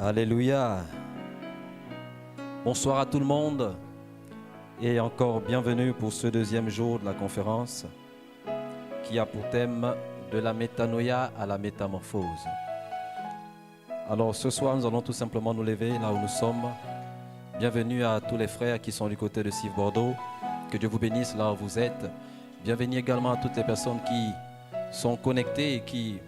Alléluia. Bonsoir à tout le monde et encore bienvenue pour ce deuxième jour de la conférence qui a pour thème de la métanoïa à la métamorphose. Alors ce soir, nous allons tout simplement nous lever là où nous sommes. Bienvenue à tous les frères qui sont du côté de Cives Bordeaux. Que Dieu vous bénisse là où vous êtes. Bienvenue également à toutes les personnes qui sont connectées et qui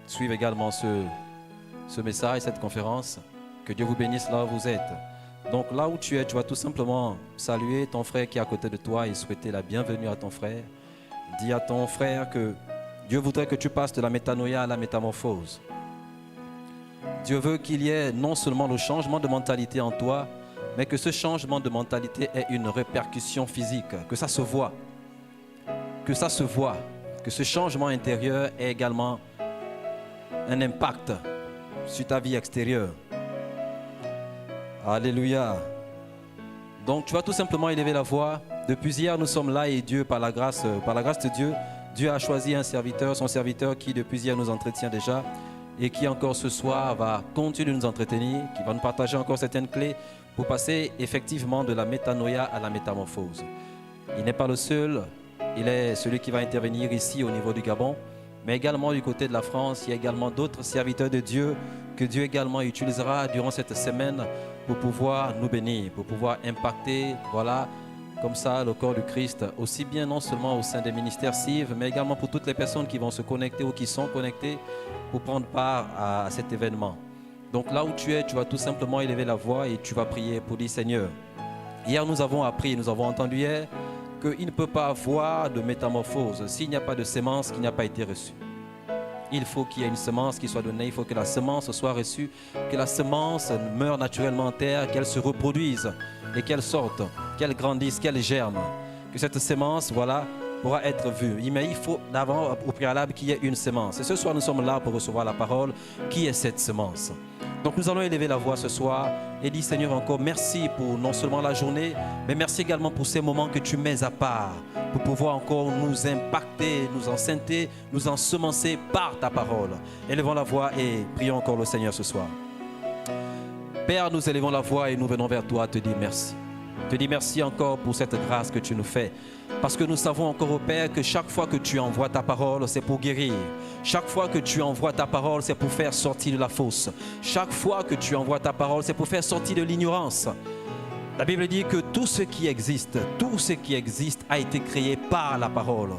suivent également ce message, cette conférence. Que Dieu vous bénisse là où vous êtes. Donc là où tu es, tu vas tout simplement saluer ton frère qui est à côté de toi et souhaiter la bienvenue à ton frère. Dis à ton frère que Dieu voudrait que tu passes de la métanoïa à la métamorphose. Dieu veut qu'il y ait non seulement le changement de mentalité en toi, mais que ce changement de mentalité ait une répercussion physique, que ça se voit. Que ça se voit. Que ce changement intérieur ait également un impact sur ta vie extérieure. Alléluia. Donc tu vas tout simplement élever la voix. Depuis hier, nous sommes là et Dieu, par la grâce de Dieu, Dieu a choisi un serviteur, son serviteur qui depuis hier nous entretient déjà et qui encore ce soir va continuer de nous entretenir, qui va nous partager encore certaines clés pour passer effectivement de la métanoïa à la métamorphose. Il n'est pas le seul, il est celui qui va intervenir ici au niveau du Gabon, mais également du côté de la France. Il y a également d'autres serviteurs de Dieu que Dieu également utilisera durant cette semaine pour pouvoir nous bénir, pour pouvoir impacter, voilà, comme ça, le corps du Christ, aussi bien non seulement au sein des ministères Cives, mais également pour toutes les personnes qui vont se connecter ou qui sont connectées pour prendre part à cet événement. Donc là où tu es, tu vas tout simplement élever la voix et tu vas prier pour dire Seigneur. Hier, nous avons appris, nous avons entendu hier qu'il ne peut pas avoir de métamorphose s'il n'y a pas de sémence qui n'a pas été reçue. Il faut qu'il y ait une semence qui soit donnée, il faut que la semence soit reçue, que la semence meure naturellement en terre, qu'elle se reproduise et qu'elle sorte, qu'elle grandisse, qu'elle germe. Que cette semence, voilà, pourra être vue. Mais il faut d'abord, au préalable, qu'il y ait une semence. Et ce soir, nous sommes là pour recevoir la parole. Qui est cette semence? Donc nous allons élever la voix ce soir et dire Seigneur encore merci pour non seulement la journée, mais merci également pour ces moments que tu mets à part pour pouvoir encore nous impacter, nous enseigner, nous ensemencer par ta parole. Élevons la voix et prions encore le Seigneur ce soir. Père, nous élevons la voix et nous venons vers toi te dire merci. Te dis merci encore pour cette grâce que tu nous fais. Parce que nous savons encore au Père que chaque fois que tu envoies ta parole, c'est pour guérir. Chaque fois que tu envoies ta parole, c'est pour faire sortir de la fosse. Chaque fois que tu envoies ta parole, c'est pour faire sortir de l'ignorance. La Bible dit que tout ce qui existe a été créé par la parole.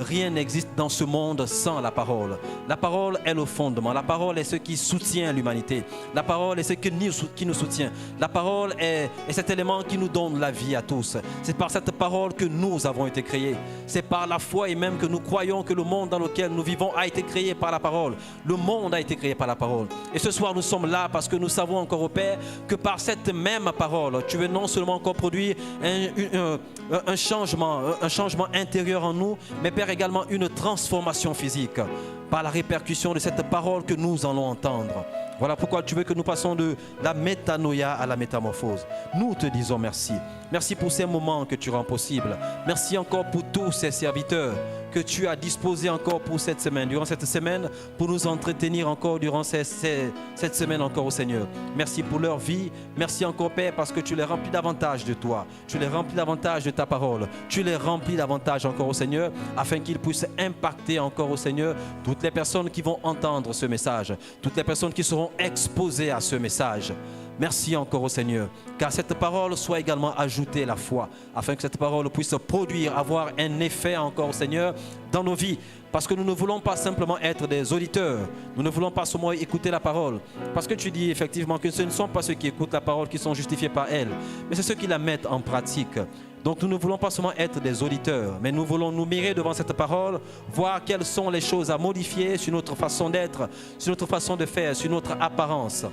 Rien n'existe dans ce monde sans la parole. La parole est le fondement. La parole est ce qui soutient l'humanité. La parole est ce qui nous soutient. La parole est cet élément qui nous donne la vie à tous. C'est par cette parole que nous avons été créés. C'est par la foi et même que nous croyons que le monde dans lequel nous vivons a été créé par la parole. Le monde a été créé par la parole. Et ce soir, nous sommes là parce que nous savons encore au Père que par cette même parole, tu veux non seulement encore produire un changement intérieur en nous, mais Père, également une transformation physique par la répercussion de cette parole que nous allons entendre. Voilà pourquoi tu veux que nous passions de la métanoïa à la métamorphose. Nous te disons merci. Merci pour ces moments que tu rends possibles. Merci encore pour tous ces serviteurs que tu as disposés encore pour cette semaine, durant cette semaine, pour nous entretenir encore durant cette semaine encore au Seigneur. Merci pour leur vie. Merci encore Père parce que tu les remplis davantage de toi. Tu les remplis davantage de ta parole. Tu les remplis davantage encore au Seigneur afin qu'ils puissent impacter encore au Seigneur toutes les personnes qui vont entendre ce message, toutes les personnes qui seront exposées à ce message. Merci encore au Seigneur, car cette parole soit également ajoutée la foi, afin que cette parole puisse produire, avoir un effet encore au Seigneur dans nos vies. Parce que nous ne voulons pas simplement être des auditeurs, nous ne voulons pas seulement écouter la parole. Parce que tu dis effectivement que ce ne sont pas ceux qui écoutent la parole qui sont justifiés par elle, mais c'est ceux qui la mettent en pratique. Donc nous ne voulons pas seulement être des auditeurs, mais nous voulons nous mirer devant cette parole, voir quelles sont les choses à modifier sur notre façon d'être, sur notre façon de faire, sur notre apparence.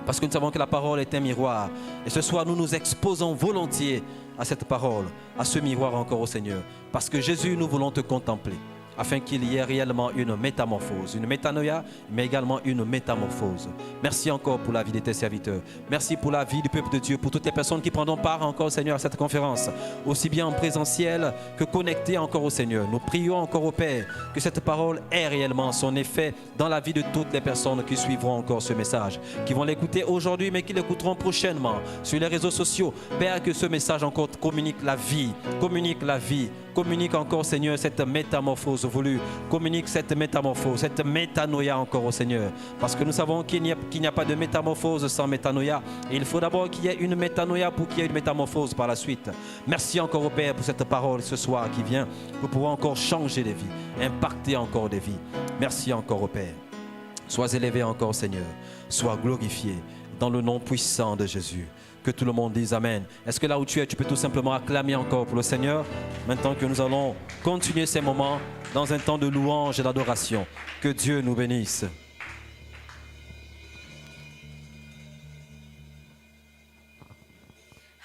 Parce que nous savons que la parole est un miroir. Et ce soir, nous nous exposons volontiers à cette parole, à ce miroir encore au Seigneur. Parce que Jésus, nous voulons te contempler, afin qu'il y ait réellement une métamorphose, une métanoïa, mais également une métamorphose. Merci encore pour la vie de tes serviteurs. Merci pour la vie du peuple de Dieu, pour toutes les personnes qui prendront part encore, Seigneur, à cette conférence, aussi bien en présentiel que connectées encore au Seigneur. Nous prions encore au Père que cette parole ait réellement son effet dans la vie de toutes les personnes qui suivront encore ce message, qui vont l'écouter aujourd'hui, mais qui l'écouteront prochainement sur les réseaux sociaux. Père, que ce message encore communique la vie, communique encore, Seigneur, cette métamorphose voulue, communique cette métamorphose, cette métanoïa encore au Seigneur, parce que nous savons qu'il n'y a pas de métamorphose sans métanoïa, et il faut d'abord qu'il y ait une métanoïa pour qu'il y ait une métamorphose par la suite. Merci encore au Père pour cette parole ce soir qui vient, pour pouvoir encore changer des vies, impacter encore des vies. Merci encore au Père. Sois élevé encore, Seigneur, sois glorifié dans le nom puissant de Jésus. Que tout le monde dise Amen. Est-ce que là où tu es, tu peux tout simplement acclamer encore pour le Seigneur, maintenant que nous allons continuer ces moments dans un temps de louange et d'adoration. Que Dieu nous bénisse.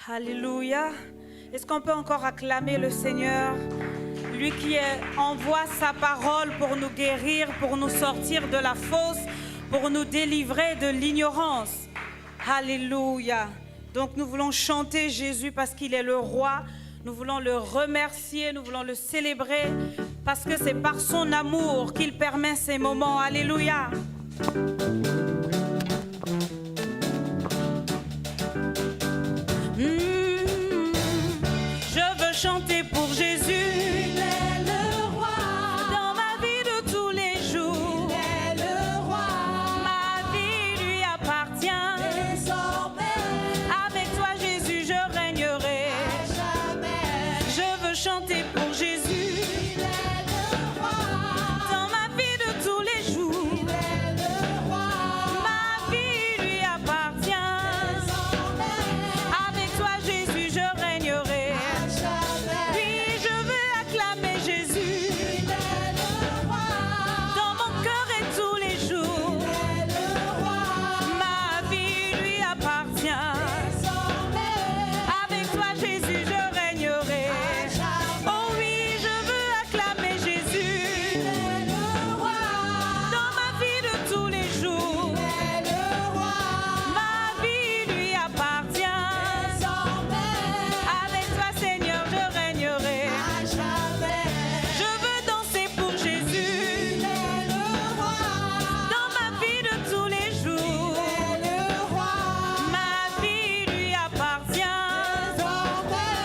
Alléluia. Est-ce qu'on peut encore acclamer le Seigneur, lui qui envoie sa parole pour nous guérir, pour nous sortir de la fosse, pour nous délivrer de l'ignorance. Alléluia. Donc nous voulons chanter Jésus parce qu'il est le roi. Nous voulons le remercier, nous voulons le célébrer parce que c'est par son amour qu'il permet ces moments. Alléluia. Je veux chanter pour Jésus. Il est le roi. Dans ma vie de tous les jours. Il est le roi. Ma vie lui appartient. Désormais, Avec toi Jésus je régnerai. à jamais. Je veux chanter pour Jésus. Il est le roi. Dans ma vie de tous les jours. Il est le roi. Ma vie lui appartient. Désormais, Avec toi Jésus je régnerai. à jamais. Oui, je veux acclamer Jésus Il est le roi. dans mon cœur et tous les jours. Il est le roi. Ma vie lui appartient. Désormais, Avec toi Jésus je régnerai. à jamais. Oh oui, je veux acclamer Jésus Il est le roi. dans ma vie de tous les jours. Il est le roi. Ma vie lui appartient. Désormais, Avec toi Seigneur je régnerai. à jamais. Je veux danser pour Jésus Il est le roi. dans ma vie de tous les jours. Il est le roi. Ma vie lui appartient. Désormais,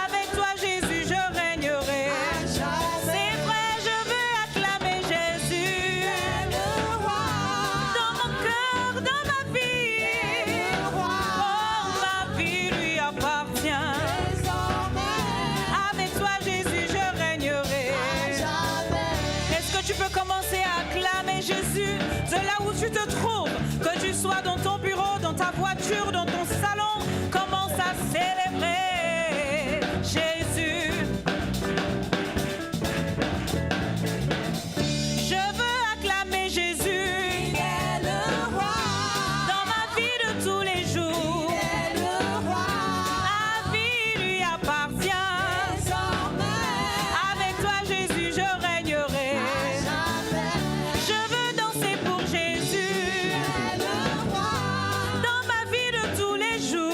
Avec toi Jésus je régnerai. à jamais. C'est vrai, je veux acclamer Jésus Le roi. dans mon cœur, dans ma vie. Oh, ma vie lui appartient. Désormais, Avec toi Jésus je régnerai. à jamais. Est-ce que tu peux commencer à acclamer Jésus de là où tu te trouves, que tu sois dans ton bureau, dans ta voiture, dans ton salon, commence à célébrer Jésus. Je veux acclamer Jésus Il est le roi. dans ma vie de tous les jours. Il est le roi. Ma vie lui appartient. Désormais, Avec toi Jésus je régnerai. à jamais. Je veux danser pour Jésus Il est le roi. dans ma vie de tous les jours.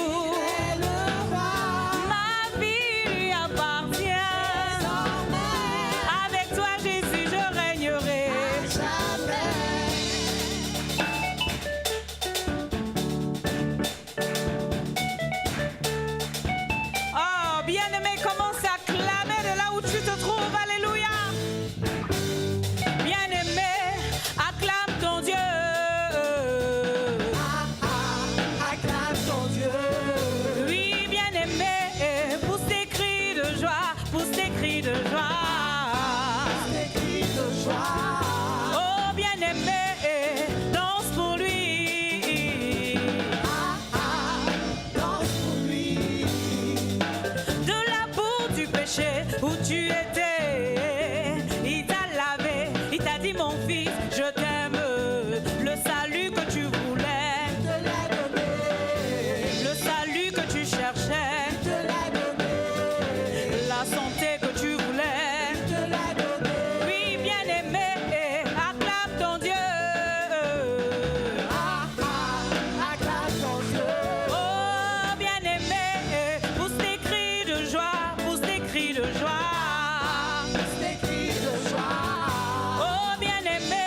fils, je t'aime. Le salut que tu voulais, te l'a donné, le salut que tu cherchais, te l'a donné, la santé que tu voulais. te l'a donné. Oui, bien-aimé, acclame ton Dieu. Ah ah, acclame ton Dieu. Oh, bien-aimé, pousse tes cris de joie, pousse tes cris de joie. Des cris de joie. Oh, bien-aimé,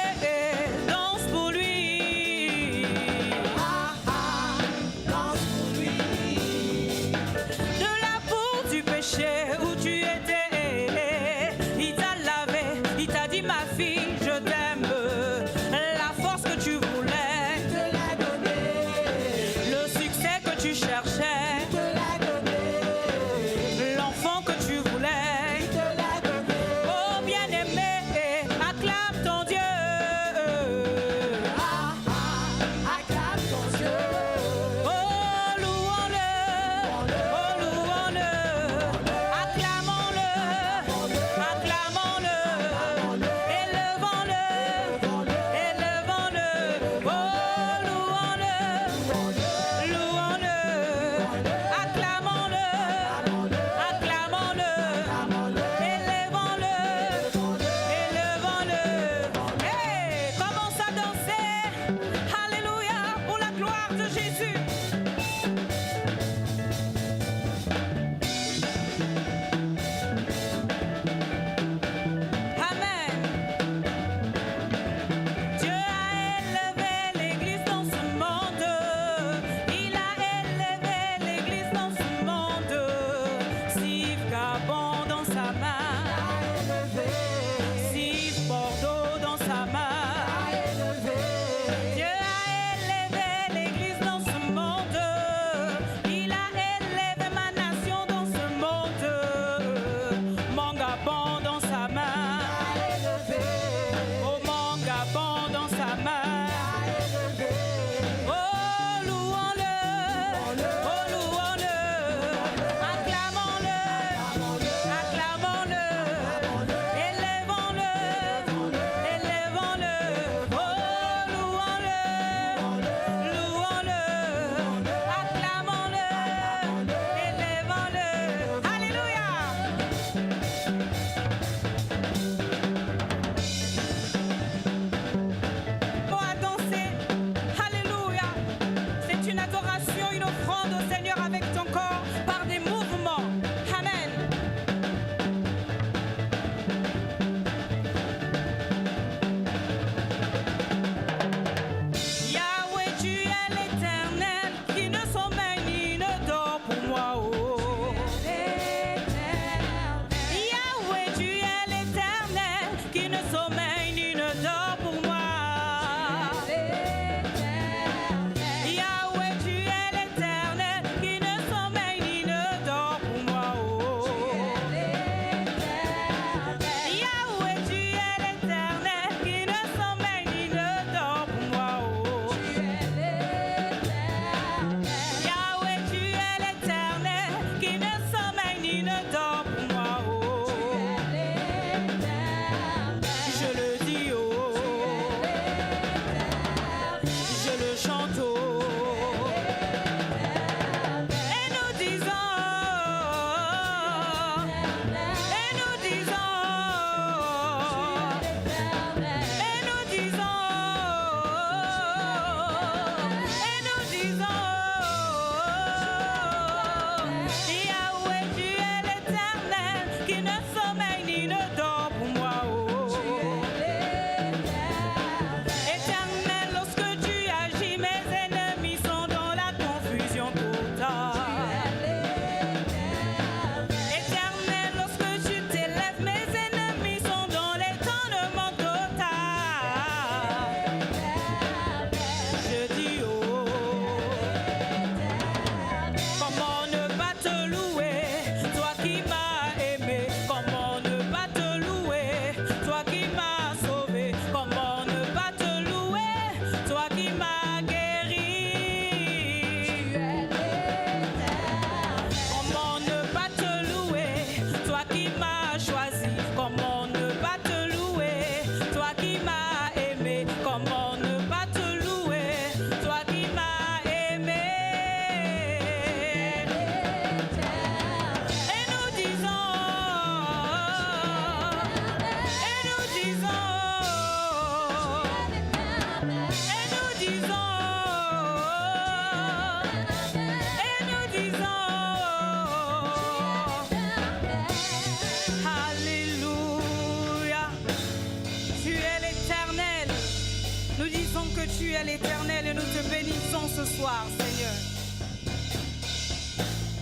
Nous disons que tu es l'Éternel et nous te bénissons ce soir, Seigneur.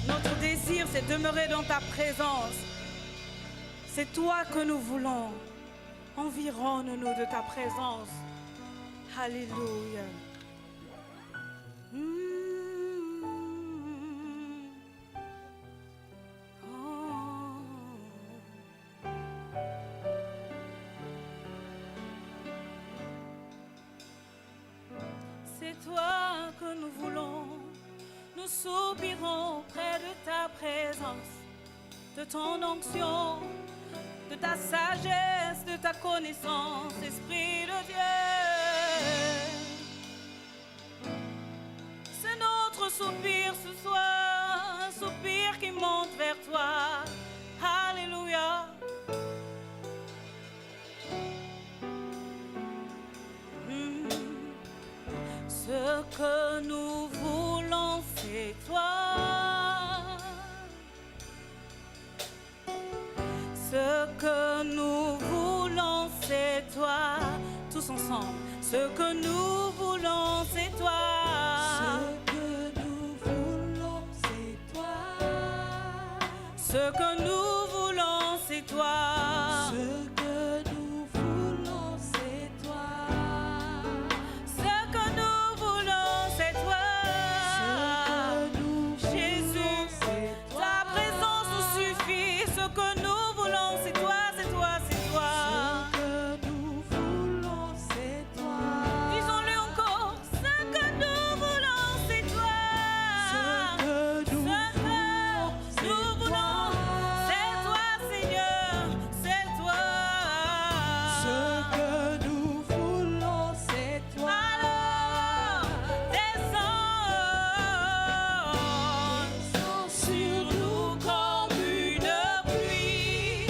Notre désir, c'est demeurer dans ta présence. C'est toi que nous voulons. Environne-nous de ta présence. Alléluia. C'est toi que nous voulons. Nous soupirons près de ta présence, de ton onction, de ta sagesse, de ta connaissance, Esprit de Dieu. C'est notre soupir ce soir, un soupir qui monte vers toi. Alléluia. Ce que nous voulons, c'est toi. Ce que nous voulons, c'est toi. Tous ensemble. Ce que nous voulons, c'est toi. Ce que nous voulons, c'est toi. Ce que nous voulons, c'est toi. Ce que nous voulons, c'est toi. Ce que nous voulons, c'est toi. Ce que nous Jésus, c'est toi. ta présence nous suffit. Ce que nous voulons, c'est toi, c'est toi, c'est toi. Ce que nous voulons, c'est toi. Disons-le encore. Ce que nous voulons, c'est toi. Ce que nous nous voulons, c'est toi, Seigneur, c'est toi. Ce que nous voulons, c'est toi. Alors, descends sur nous comme une pluie,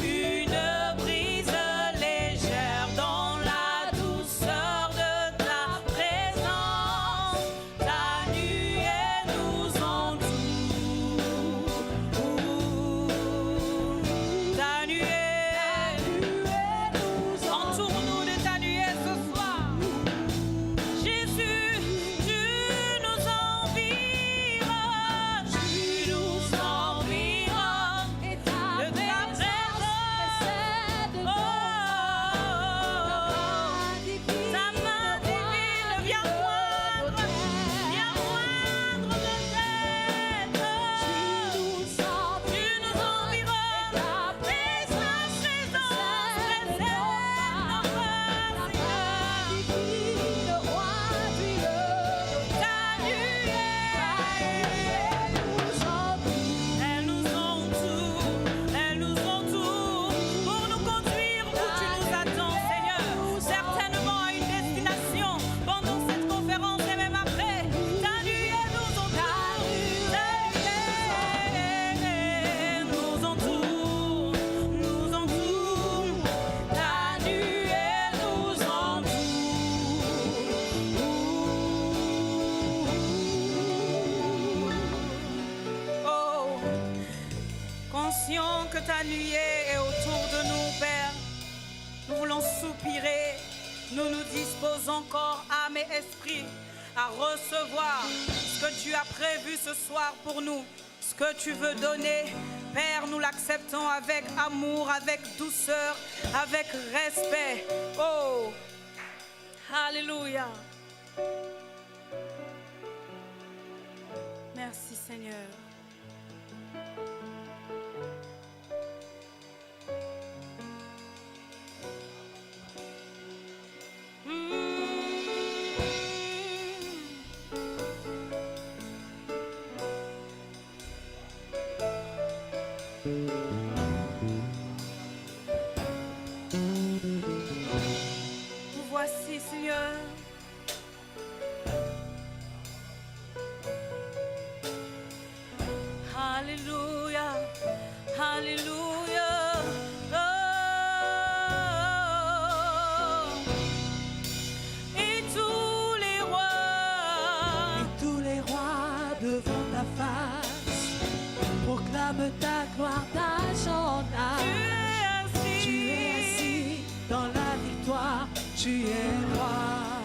une brise légère dans la douceur de ta présence. Ta nuée nous entoure. Ta nuée, entoure-nous de ta nuée ce soir. Jésus, tu nous environnes, tu nous environnes Et ta de ta présence. précède Ta main divine, viens moindre de tête. Tu nous environnes et ta présence précède notre Seigneur. Ta nuée, elle nous entoure pour nous conduire où tu nous attends, Seigneur. Certainement à une destination pendant cette conférence et même après. Ta nuée nous entoure, ta nuée nous entoure, ta nuée nous entoure. Oh, conscient que ta nuée est autour de nous, Père, nous voulons soupirer. Nous nous disposons encore, âme et esprit, à recevoir ce que tu as prévu ce soir pour nous, ce que tu veux donner. Père, nous l'acceptons avec amour, avec douceur, avec respect. Oh, alléluia. Merci Seigneur. Nous voici, Seigneur. Alléluia, alléluia. Oh. Et tous les rois, Tous les rois devant ta face proclament ta gloire, ta journée. tu es assis. Tu es assis dans la victoire, tu es roi.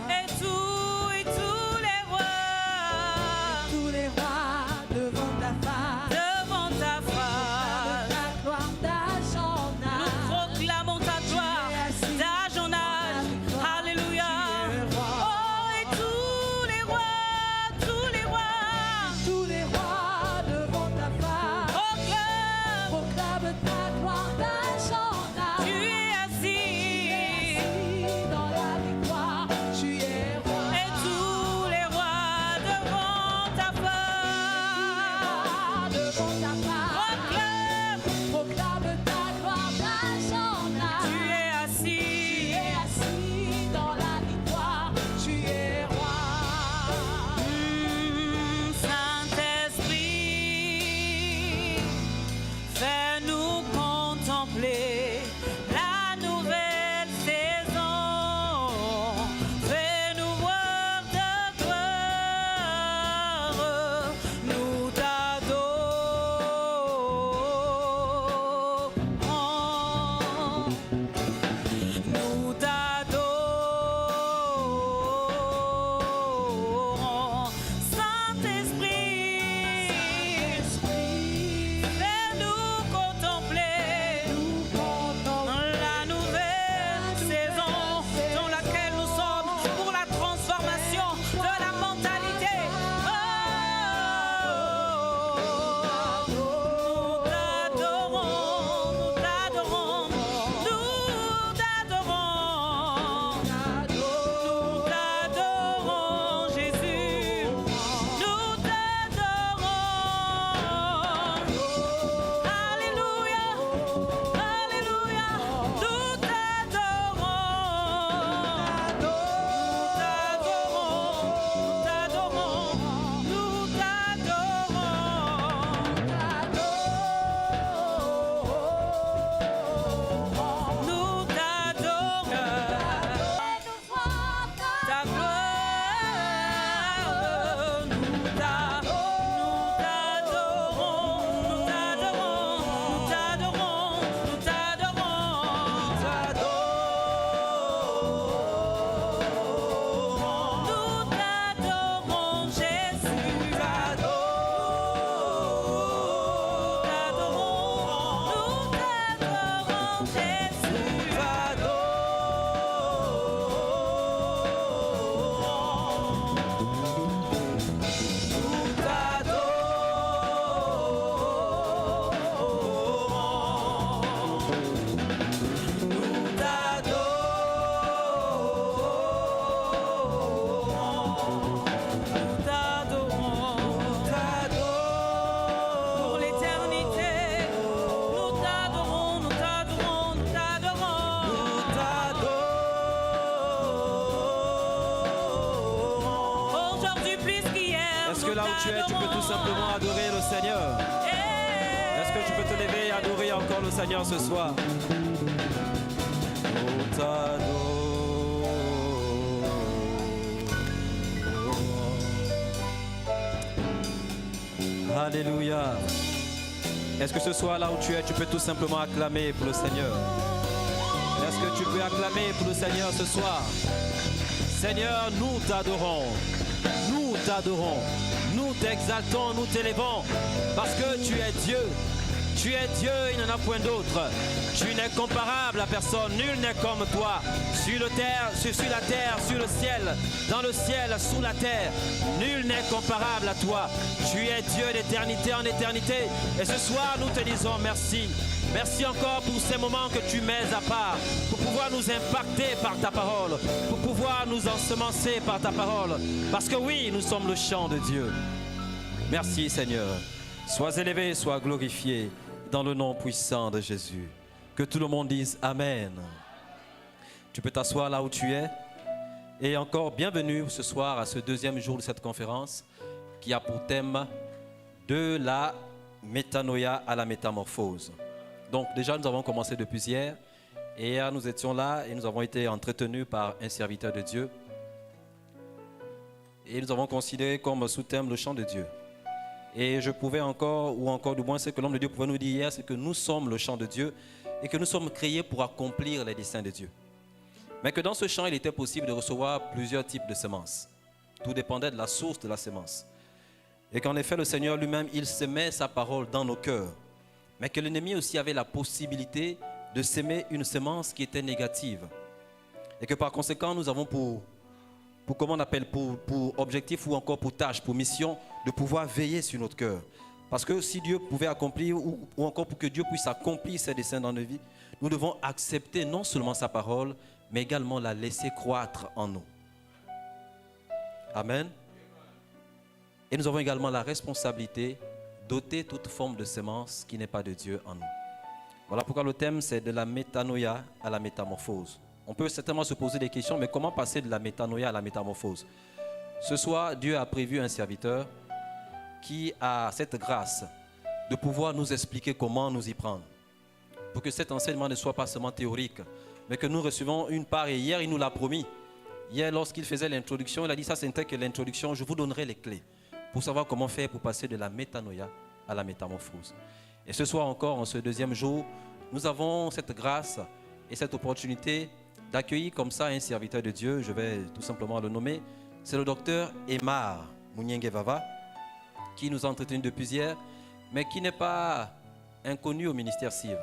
Est-ce que là où tu es, tu peux tout simplement adorer le Seigneur? Est-ce que tu peux te lever et adorer encore le Seigneur ce soir? Nous t'adorons. Alléluia. Est-ce que ce soir là où tu es, tu peux tout simplement acclamer pour le Seigneur? Est-ce que tu peux acclamer pour le Seigneur ce soir? Seigneur, nous t'adorons. Nous t'adorons. Nous t'exaltons, nous t'élevons. Parce que tu es Dieu. Tu es Dieu, il n'y en a point d'autre. Tu n'es comparable à personne. Nul n'est comme toi. Sur la terre, sur le ciel, dans le ciel, sous la terre. Nul n'est comparable à toi. Tu es Dieu d'éternité en éternité. Et ce soir, nous te disons merci. Merci encore pour ces moments que tu mets à part, pour pouvoir nous impacter par ta parole, pour pouvoir nous ensemencer par ta parole. Parce que oui, nous sommes le chant de Dieu. Merci Seigneur. Sois élevé, sois glorifié dans le nom puissant de Jésus. Que tout le monde dise Amen. Tu peux t'asseoir là où tu es. Et encore bienvenue ce soir à ce deuxième jour de cette conférence qui a pour thème de la métanoïa à la métamorphose. Donc déjà nous avons commencé depuis hier et hier nous étions là et nous avons été entretenus par un serviteur de Dieu et nous avons considéré comme sous-thème le chant de Dieu. Et je pouvais encore, ou encore du moins ce que l'homme de Dieu pouvait nous dire hier, c'est que nous sommes le chant de Dieu et que nous sommes créés pour accomplir les desseins de Dieu. Mais que dans ce chant, il était possible de recevoir plusieurs types de semences. Tout dépendait de la source de la semence. Et qu'en effet, le Seigneur lui-même, il semait sa parole dans nos cœurs. Mais que l'ennemi aussi avait la possibilité de s'aimer une semence qui était négative. Et que par conséquent, nous avons pour comment on appelle, pour objectif ou encore pour tâche, pour mission, de pouvoir veiller sur notre cœur. Parce que si Dieu pouvait accomplir, ou encore pour que Dieu puisse accomplir ses desseins dans nos vies, nous devons accepter non seulement sa parole, mais également la laisser croître en nous. Amen. Et nous avons également la responsabilité d'ôter toute forme de semence qui n'est pas de Dieu en nous. Voilà pourquoi le thème c'est de la métanoïa à la métamorphose. On peut certainement se poser des questions, mais comment passer de la métanoïa à la métamorphose? Ce soir, Dieu a prévu un serviteur qui a cette grâce de pouvoir nous expliquer comment nous y prendre. Pour que cet enseignement ne soit pas seulement théorique, mais que nous recevons une part. Et hier, il nous l'a promis. Hier, lorsqu'il faisait l'introduction, il a dit ça, c'était que l'introduction, je vous donnerai les clés pour savoir comment faire pour passer de la métanoïa à la métamorphose. Et ce soir encore, en ce deuxième jour, nous avons cette grâce et cette opportunité d'accueillir comme ça un serviteur de Dieu, je vais tout simplement le nommer. C'est le docteur Emar Munyengevava, qui nous a entretenus depuis hier, mais qui n'est pas inconnu au ministère CIV.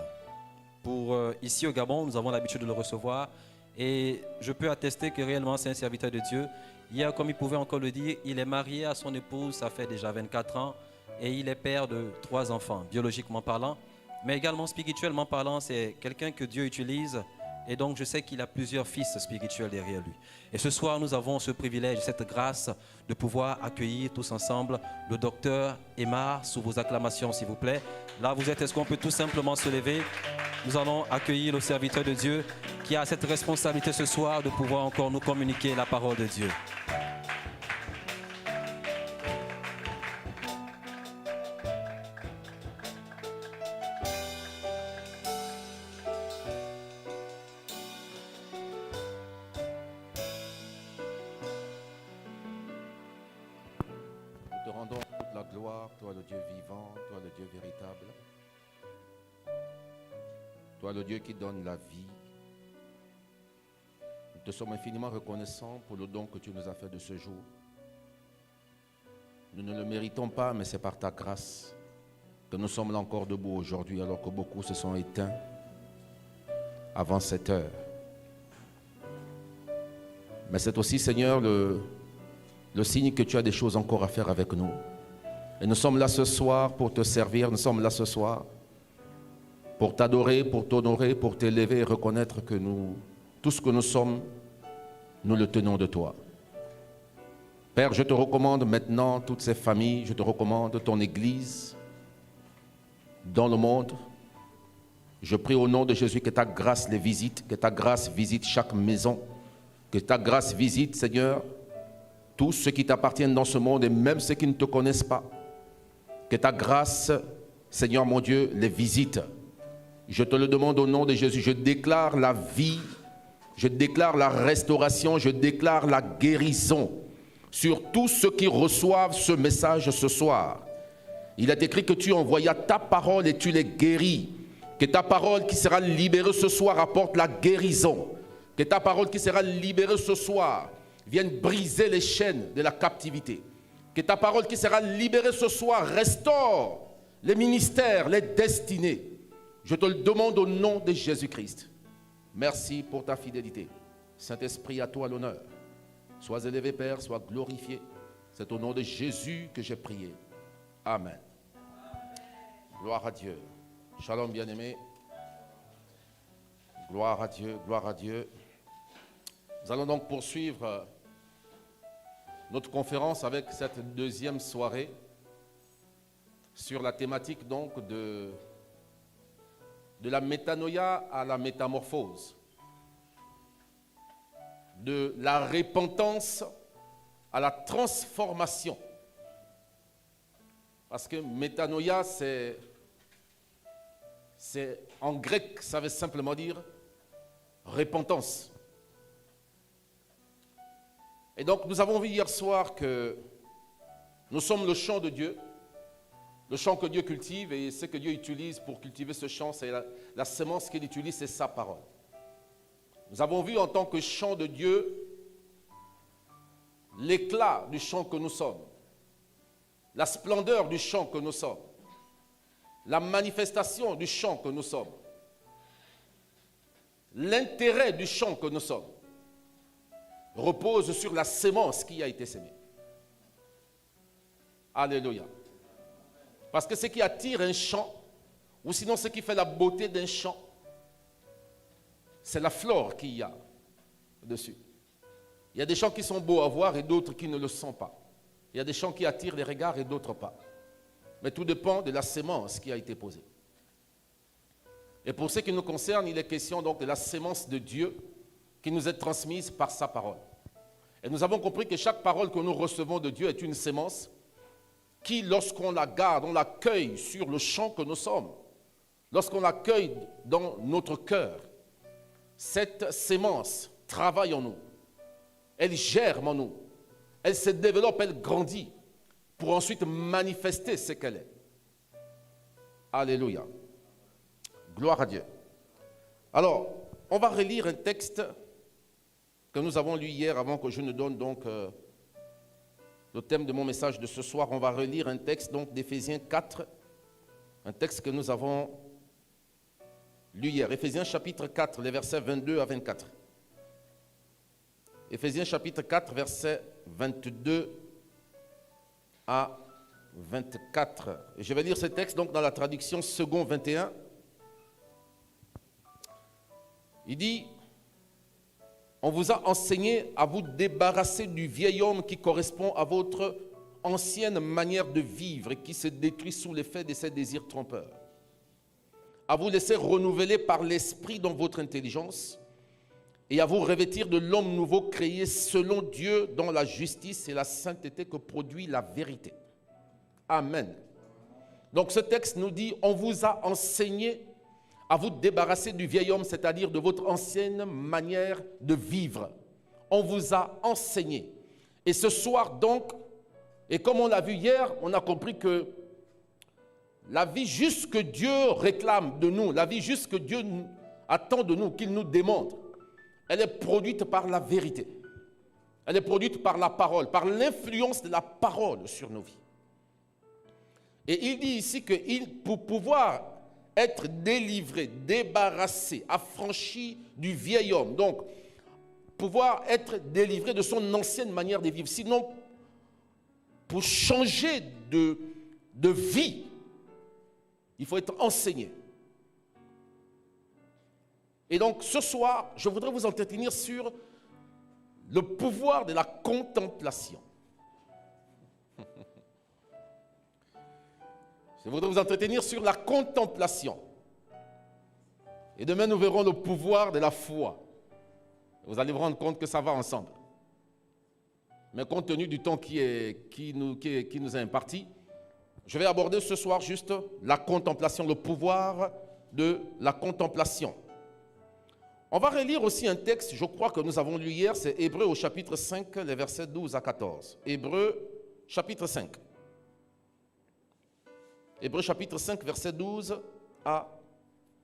Ici au Gabon, nous avons l'habitude de le recevoir et je peux attester que réellement c'est un serviteur de Dieu. Hier, comme il pouvait encore le dire, il est marié à son épouse, ça fait déjà 24 ans et il est père de 3 enfants, biologiquement parlant, mais également spirituellement parlant, c'est quelqu'un que Dieu utilise. Et donc, je sais qu'il a plusieurs fils spirituels derrière lui. Et ce soir, nous avons ce privilège, cette grâce de pouvoir accueillir tous ensemble le docteur Emar sous vos acclamations, s'il vous plaît. Là, vous êtes, est-ce qu'on peut tout simplement se lever? Nous allons accueillir le serviteur de Dieu qui a cette responsabilité ce soir de pouvoir encore nous communiquer la parole de Dieu. Toi le Dieu vivant, toi le Dieu véritable, toi le Dieu qui donne la vie. Nous te sommes infiniment reconnaissants pour le don que tu nous as fait de ce jour. Nous ne le méritons pas, mais c'est par ta grâce que nous sommes là encore debout aujourd'hui, alors que beaucoup se sont éteints avant cette heure. Mais c'est aussi, Seigneur, le signe que tu as des choses encore à faire avec nous. Et nous sommes là ce soir pour te servir, nous sommes là ce soir pour t'adorer, pour t'honorer, pour t'élever et reconnaître que tout ce que nous sommes, nous le tenons de toi. Père, je te recommande maintenant toutes ces familles, je te recommande ton Église dans le monde. Je prie au nom de Jésus que ta grâce les visite, que ta grâce visite chaque maison, que ta grâce visite, Seigneur, tous ceux qui t'appartiennent dans ce monde et même ceux qui ne te connaissent pas. Que ta grâce, Seigneur mon Dieu, les visite. Je te le demande au nom de Jésus. Je déclare la vie, je déclare la restauration, je déclare la guérison sur tous ceux qui reçoivent ce message ce soir. Il est écrit que tu envoyas ta parole et tu les guéris. Que ta parole qui sera libérée ce soir apporte la guérison. Que ta parole qui sera libérée ce soir vienne briser les chaînes de la captivité. Que ta parole qui sera libérée ce soir restaure les ministères, les destinées. Je te le demande au nom de Jésus-Christ. Merci pour ta fidélité. Saint-Esprit, à toi l'honneur. Sois élevé, Père, sois glorifié. C'est au nom de Jésus que j'ai prié. Amen. Gloire à Dieu. Shalom, bien-aimés. Gloire à Dieu, gloire à Dieu. Nous allons donc poursuivre notre conférence avec cette deuxième soirée sur la thématique donc de la métanoïa à la métamorphose, de la repentance à la transformation. Parce que métanoïa, c'est en grec, ça veut simplement dire repentance. Et donc nous avons vu hier soir que nous sommes le champ de Dieu, le champ que Dieu cultive, et ce que Dieu utilise pour cultiver ce champ, c'est la semence qu'il utilise, c'est sa parole. Nous avons vu en tant que champ de Dieu l'éclat du champ que nous sommes, la splendeur du champ que nous sommes, la manifestation du champ que nous sommes, l'intérêt du champ que nous sommes repose sur la semence qui a été semée. Alléluia. Parce que ce qui attire un champ, ou sinon ce qui fait la beauté d'un champ, c'est la flore qu'il y a dessus. Il y a des champs qui sont beaux à voir et d'autres qui ne le sont pas. Il y a des champs qui attirent les regards et d'autres pas. Mais tout dépend de la sémence qui a été posée. Et pour ce qui nous concerne, il est question donc de la sémence de Dieu qui nous est transmise par sa parole. Et nous avons compris que chaque parole que nous recevons de Dieu est une sémence qui, lorsqu'on la garde, on l'accueille sur le champ que nous sommes, lorsqu'on l'accueille dans notre cœur, cette sémence travaille en nous, elle germe en nous, elle se développe, elle grandit pour ensuite manifester ce qu'elle est. Alléluia. Gloire à Dieu. Alors, on va relire un texte que nous avons lu hier avant que je ne donne donc le thème de mon message de ce soir. On va relire un texte donc d'Éphésiens 4, un texte que nous avons lu hier. Éphésiens chapitre 4, les versets 22 à 24. Éphésiens chapitre 4, versets 22 à 24. Et je vais lire ce texte donc dans la traduction second 21. Il dit: on vous a enseigné à vous débarrasser du vieil homme qui correspond à votre ancienne manière de vivre et qui se détruit sous l'effet de ses désirs trompeurs. À vous laisser renouveler par l'esprit dans votre intelligence et à vous revêtir de l'homme nouveau créé selon Dieu dans la justice et la sainteté que produit la vérité. Amen. Donc ce texte nous dit: on vous a enseigné à vous débarrasser du vieil homme, c'est-à-dire de votre ancienne manière de vivre. On vous a enseigné. Et ce soir donc, et comme on l'a vu hier, on a compris que la vie juste que Dieu réclame de nous, la vie juste que Dieu attend de nous, qu'il nous démontre, elle est produite par la vérité. Elle est produite par la parole, par l'influence de la parole sur nos vies. Et il dit ici que pour pouvoir être délivré, débarrassé, affranchi du vieil homme. Donc, pouvoir être délivré de son ancienne manière de vivre. Sinon, pour changer de vie, il faut être enseigné. Et donc, ce soir, je voudrais vous entretenir sur le pouvoir de la contemplation. Je voudrais vous entretenir sur la contemplation. Et demain, nous verrons le pouvoir de la foi. Vous allez vous rendre compte que ça va ensemble. Mais compte tenu du temps qui nous est imparti, je vais aborder ce soir juste la contemplation, le pouvoir de la contemplation. On va relire aussi un texte, je crois que nous avons lu hier, c'est Hébreux au chapitre 5, les versets 12 à 14. Hébreux chapitre 5. Hébreux chapitre 5, versets 12 à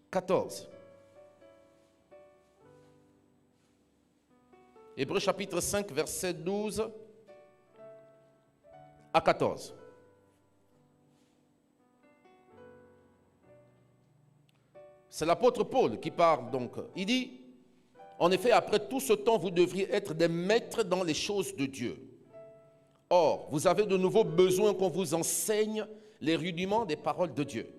14. Hébreux chapitre 5, versets 12 à 14. C'est l'apôtre Paul qui parle donc. Il dit, en effet, après tout ce temps, vous devriez être des maîtres dans les choses de Dieu. Or, vous avez de nouveau besoin qu'on vous enseigne les rudiments des paroles de Dieu.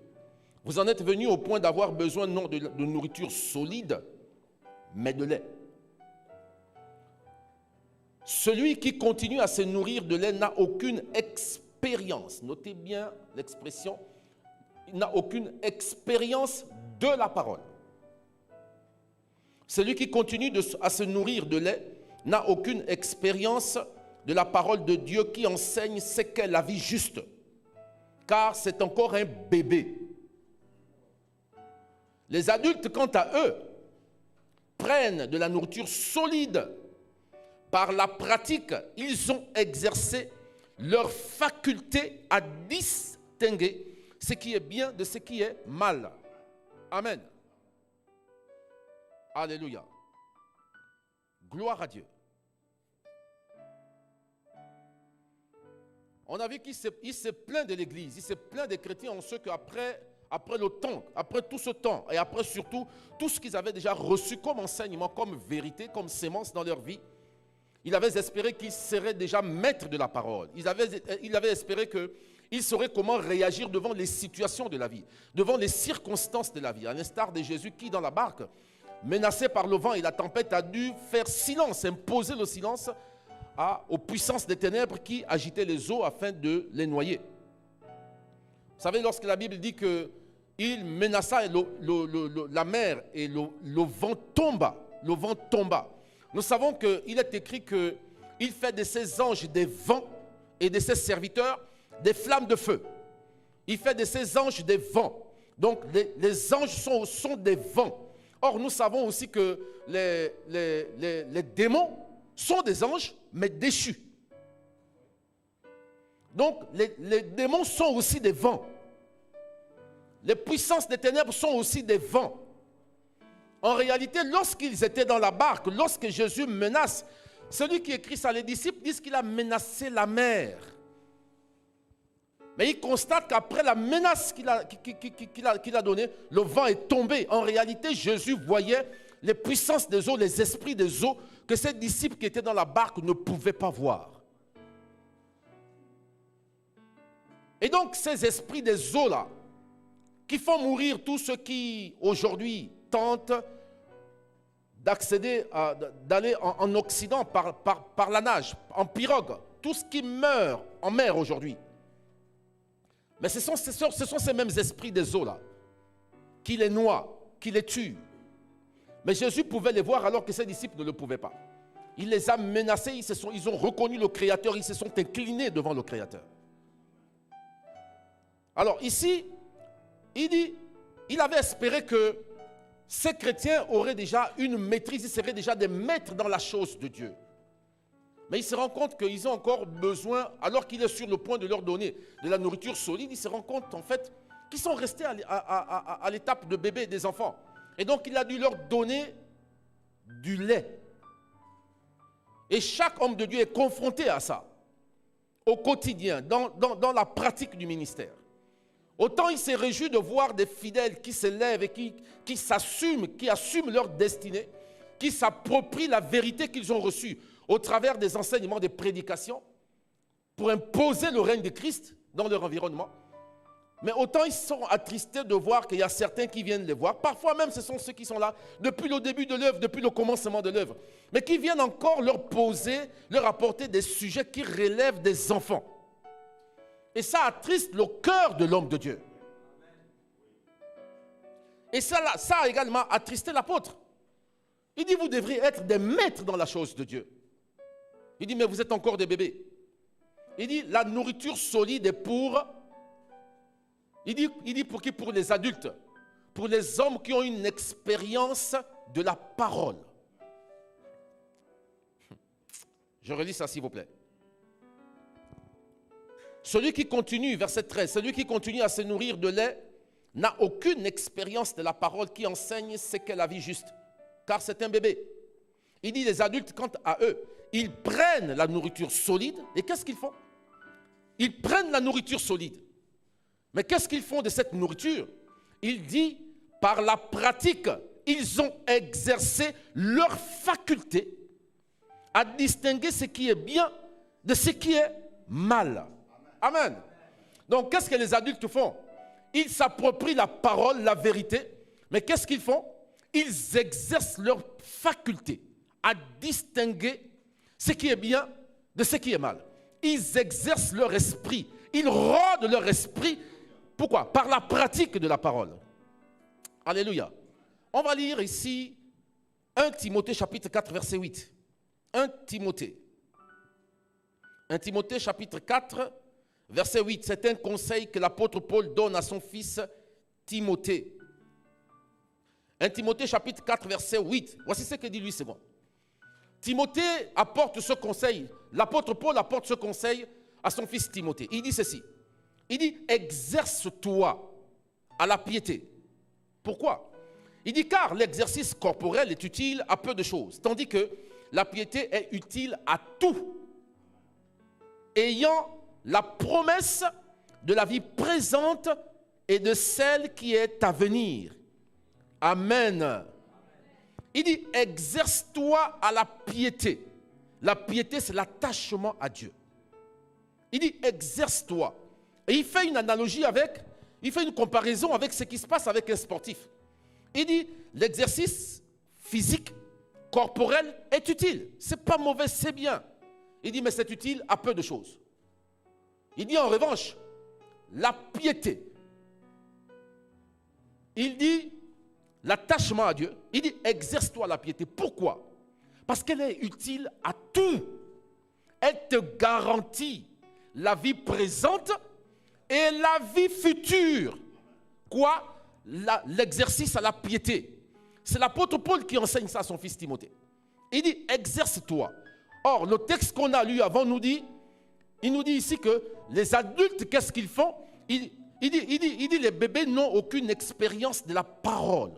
Vous en êtes venus au point d'avoir besoin non de nourriture solide, mais de lait. Celui qui continue à se nourrir de lait n'a aucune expérience. Notez bien l'expression, il n'a aucune expérience de la parole. Celui qui continue à se nourrir de lait n'a aucune expérience de la parole de Dieu qui enseigne ce qu'est la vie juste, car c'est encore un bébé. Les adultes, quant à eux, prennent de la nourriture solide. Par la pratique, ils ont exercé leur faculté à distinguer ce qui est bien de ce qui est mal. Amen. Alléluia. Gloire à Dieu. On a vu qu'il se plaint de l'Église, il se plaint des chrétiens en ce qu'après le temps, après tout ce temps, et après surtout tout ce qu'ils avaient déjà reçu comme enseignement, comme vérité, comme sémence dans leur vie, il avait espéré qu'ils seraient déjà maîtres de la parole. Il avait espéré qu'ils sauraient comment réagir devant les situations de la vie, devant les circonstances de la vie. À l'instar de Jésus qui, dans la barque, menacé par le vent et la tempête, a dû faire silence, imposer le silence aux puissances des ténèbres qui agitaient les eaux afin de les noyer. Vous savez, lorsque la Bible dit qu'il menaça la mer et le vent tomba, nous savons qu'il est écrit qu'il fait de ses anges des vents et de ses serviteurs des flammes de feu. Il fait de ses anges des vents. Donc les anges sont des vents. Or nous savons aussi que les démons sont des anges mais déchus. Donc les démons sont aussi des vents. Les puissances des ténèbres sont aussi des vents. En réalité, lorsqu'ils étaient dans la barque, lorsque Jésus menace, celui qui écrit ça, les disciples disent qu'il a menacé la mer. Mais il constate qu'après la menace qu'il a donnée, le vent est tombé. En réalité, Jésus voyait les puissances des eaux, les esprits des eaux, que ses disciples qui étaient dans la barque ne pouvaient pas voir. Et donc, ces esprits des eaux-là, qui font mourir tous ceux qui, aujourd'hui, tentent d'aller en Occident par la nage, en pirogue, tout ce qui meurt en mer aujourd'hui. Mais ce sont ces mêmes esprits des eaux-là qui les noient, qui les tuent. Mais Jésus pouvait les voir alors que ses disciples ne le pouvaient pas. Il les a menacés, ils ont reconnu le Créateur, ils se sont inclinés devant le Créateur. Alors ici, il dit, il avait espéré que ces chrétiens auraient déjà une maîtrise, ils seraient déjà des maîtres dans la chose de Dieu. Mais il se rend compte qu'ils ont encore besoin, alors qu'il est sur le point de leur donner de la nourriture solide, il se rend compte en fait qu'ils sont restés à l'étape de bébé des enfants. Et donc il a dû leur donner du lait. Et chaque homme de Dieu est confronté à ça, au quotidien, dans la pratique du ministère. Autant il s'est réjoui de voir des fidèles qui se lèvent et qui s'assument, qui assument leur destinée, qui s'approprient la vérité qu'ils ont reçue au travers des enseignements, des prédications, pour imposer le règne de Christ dans leur environnement. Mais autant ils sont attristés de voir qu'il y a certains qui viennent les voir. Parfois même, ce sont ceux qui sont là depuis le début de l'œuvre, depuis le commencement de l'œuvre, mais qui viennent encore leur apporter des sujets qui relèvent des enfants. Et ça attriste le cœur de l'homme de Dieu. Et ça a également attristé l'apôtre. Il dit, vous devriez être des maîtres dans la chose de Dieu. Il dit, mais vous êtes encore des bébés. Il dit, la nourriture solide est pour... Il dit pour qui? Pour les adultes. Pour les hommes qui ont une expérience de la parole. Je relis ça, s'il vous plaît. Celui qui continue, verset 13, celui qui continue à se nourrir de lait n'a aucune expérience de la parole qui enseigne ce qu'est la vie juste, car c'est un bébé. Il dit, les adultes, quant à eux, ils prennent la nourriture solide, et qu'est-ce qu'ils font? Ils prennent la nourriture solide. Mais qu'est-ce qu'ils font de cette nourriture? Il dit, par la pratique, ils ont exercé leur faculté à distinguer ce qui est bien de ce qui est mal. Amen. Donc, qu'est-ce que les adultes font? Ils s'approprient la parole, la vérité, mais qu'est-ce qu'ils font? Ils exercent leur faculté à distinguer ce qui est bien de ce qui est mal. Ils exercent leur esprit, ils rôdent leur esprit. Pourquoi? Par la pratique de la parole. Alléluia. On va lire ici 1 Timothée chapitre 4 verset 8. 1 Timothée. 1 Timothée chapitre 4 verset 8. C'est un conseil que l'apôtre Paul donne à son fils Timothée. 1 Timothée chapitre 4 verset 8. Voici ce que dit lui, c'est bon. Timothée apporte ce conseil. L'apôtre Paul apporte ce conseil à son fils Timothée. Il dit ceci. Il dit, exerce-toi à la piété. Pourquoi? Il dit, car l'exercice corporel est utile à peu de choses, tandis que la piété est utile à tout, ayant la promesse de la vie présente et de celle qui est à venir. Amen. Il dit, exerce-toi à la piété. La piété, c'est l'attachement à Dieu. Il dit, exerce-toi. Et il fait une analogie il fait une comparaison avec ce qui se passe avec un sportif. Il dit, l'exercice physique, corporel est utile. C'est pas mauvais, c'est bien. Il dit, mais c'est utile à peu de choses. Il dit en revanche, la piété. Il dit, l'attachement à Dieu. Il dit, exerce-toi à la piété. Pourquoi? Parce qu'elle est utile à tout. Elle te garantit la vie présente et la vie future. Quoi? L'exercice à la piété. C'est l'apôtre Paul qui enseigne ça à son fils Timothée. Il dit, exerce-toi. Or, le texte qu'on a lu avant il nous dit ici que les adultes, qu'est-ce qu'ils font? Il dit, les bébés n'ont aucune expérience de la parole.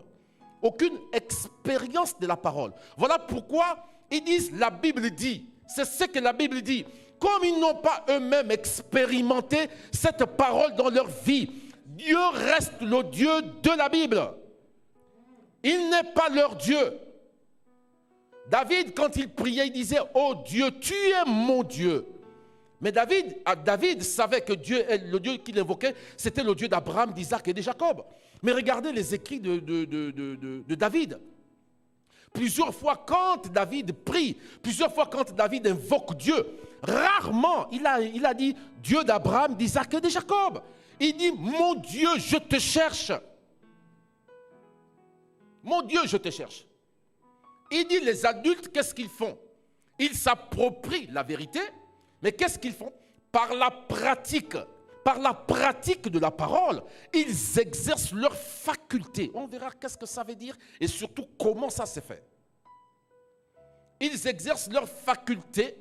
Aucune expérience de la parole. Voilà pourquoi ils disent, la Bible dit. C'est ce que la Bible dit. Comme ils n'ont pas eux-mêmes expérimenté cette parole dans leur vie, Dieu reste le Dieu de la Bible. Il n'est pas leur Dieu. David, quand il priait, il disait, oh Dieu, tu es mon Dieu. Mais David savait que Dieu, le Dieu qu'il invoquait, c'était le Dieu d'Abraham, d'Isaac et de Jacob. Mais regardez les écrits de David. Plusieurs fois quand David prie, plusieurs fois quand David invoque Dieu, rarement il a dit Dieu d'Abraham, d'Isaac et de Jacob. Il dit, mon Dieu, je te cherche. Mon Dieu, je te cherche. Il dit, les adultes, qu'est-ce qu'ils font? Ils s'approprient la vérité, mais qu'est-ce qu'ils font? Par la pratique de la parole, ils exercent leur faculté. On verra qu'est-ce que ça veut dire et surtout comment ça se fait. Ils exercent leur faculté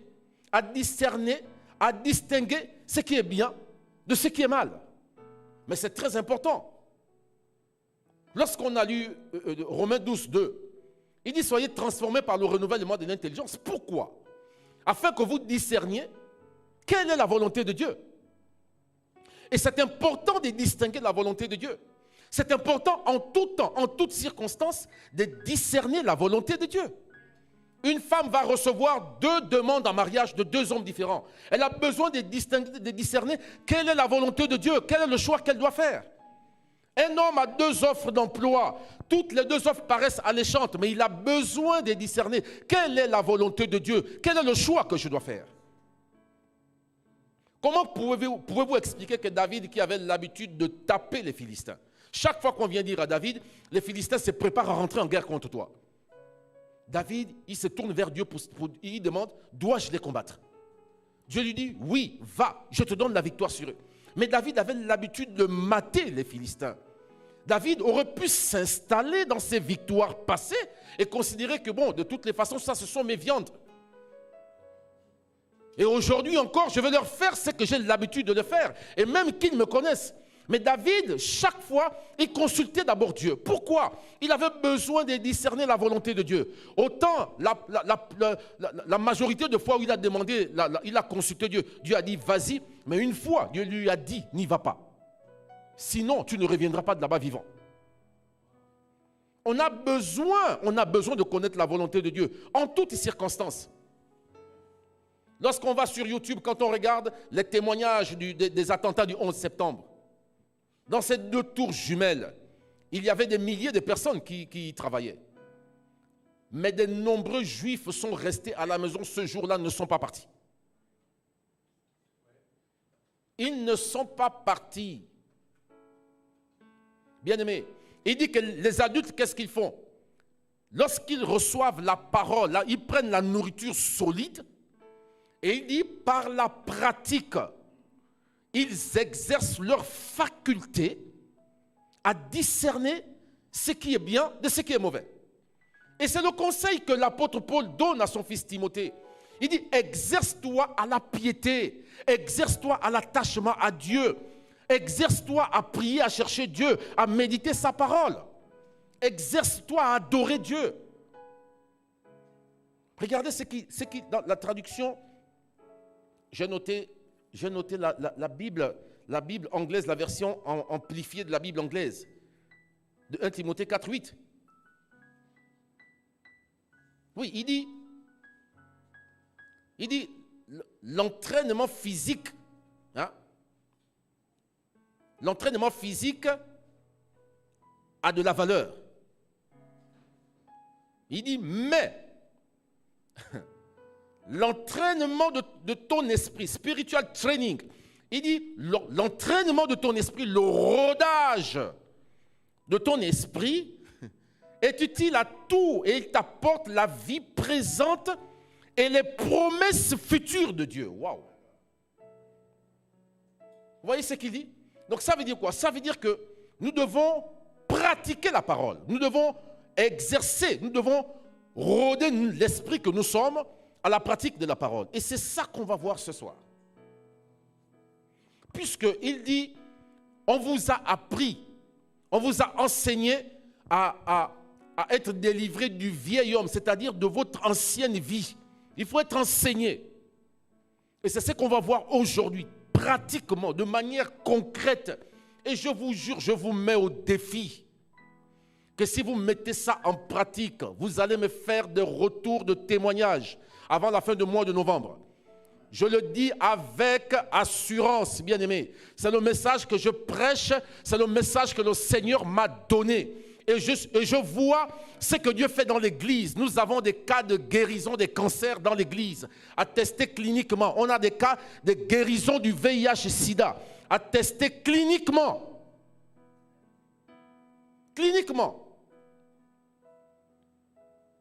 à discerner, à distinguer ce qui est bien de ce qui est mal. Mais c'est très important. Lorsqu'on a lu Romains 12, 2, il dit, soyez transformés par le renouvellement de l'intelligence. Pourquoi? Afin que vous discerniez quelle est la volonté de Dieu. Et c'est important de distinguer la volonté de Dieu. C'est important en tout temps, en toutes circonstances, de discerner la volonté de Dieu. Une femme va recevoir 2 demandes en mariage de 2 hommes différents. Elle a besoin de discerner quelle est la volonté de Dieu, quel est le choix qu'elle doit faire. Un homme a 2 offres d'emploi. Toutes les 2 offres paraissent alléchantes, mais il a besoin de discerner quelle est la volonté de Dieu, quel est le choix que je dois faire. Comment pouvez-vous expliquer que David, qui avait l'habitude de taper les Philistins, chaque fois qu'on vient dire à David, les Philistins se préparent à rentrer en guerre contre toi. David, il se tourne vers Dieu, il demande, dois-je les combattre? Dieu lui dit, oui, va, je te donne la victoire sur eux. Mais David avait l'habitude de mater les Philistins. David aurait pu s'installer dans ses victoires passées et considérer que, bon, de toutes les façons, ça, ce sont mes viandes. Et aujourd'hui encore, je vais leur faire ce que j'ai l'habitude de le faire. Et même qu'ils me connaissent. Mais David, chaque fois, il consultait d'abord Dieu. Pourquoi? Il avait besoin de discerner la volonté de Dieu. Autant la majorité de fois où il a demandé, il a consulté Dieu, Dieu a dit vas-y, mais une fois, Dieu lui a dit n'y va pas. Sinon, tu ne reviendras pas de là-bas vivant. On a besoin de connaître la volonté de Dieu en toutes circonstances. Lorsqu'on va sur YouTube, quand on regarde les témoignages des attentats du 11 septembre, dans ces deux tours jumelles, il y avait des milliers de personnes qui y travaillaient. Mais de nombreux juifs sont restés à la maison ce jour-là, ne sont pas partis. Ils ne sont pas partis. Bien-aimés, il dit que les adultes, qu'est-ce qu'ils font? Lorsqu'ils reçoivent la parole, là, ils prennent la nourriture solide et il dit par la pratique, ils exercent leur faculté à discerner ce qui est bien de ce qui est mauvais. Et c'est le conseil que l'apôtre Paul donne à son fils Timothée. Il dit, exerce-toi à la piété, exerce-toi à l'attachement à Dieu, exerce-toi à prier, à chercher Dieu, à méditer sa parole. Exerce-toi à adorer Dieu. Regardez ce qui dans la traduction, j'ai noté la Bible anglaise, la version amplifiée de la Bible anglaise, de 1 Timothée 4, 8. Oui, il dit l'entraînement physique, hein, l'entraînement physique a de la valeur. Il dit, mais l'entraînement de ton esprit, spiritual training, il dit l'entraînement de ton esprit, le rodage de ton esprit est utile à tout et il t'apporte la vie présente et les promesses futures de Dieu. Waouh! Vous voyez ce qu'il dit? Donc ça veut dire quoi? Ça veut dire que nous devons pratiquer la parole. Nous devons exercer, nous devons rôder l'esprit que nous sommes à la pratique de la parole. Et c'est ça qu'on va voir ce soir. Puisqu'il dit, on vous a appris, on vous a enseigné à être délivré du vieil homme, c'est-à-dire de votre ancienne vie. Il faut être enseigné. Et c'est ce qu'on va voir aujourd'hui, pratiquement, de manière concrète. Et je vous jure, je vous mets au défi que si vous mettez ça en pratique, vous allez me faire des retours de témoignages avant la fin du mois de novembre. Je le dis avec assurance, bien-aimé. C'est le message que je prêche, c'est le message que le Seigneur m'a donné. Et je vois ce que Dieu fait dans l'église. Nous avons des cas de guérison des cancers dans l'église, attestés cliniquement. On a des cas de guérison du VIH-Sida, attestés cliniquement. Cliniquement.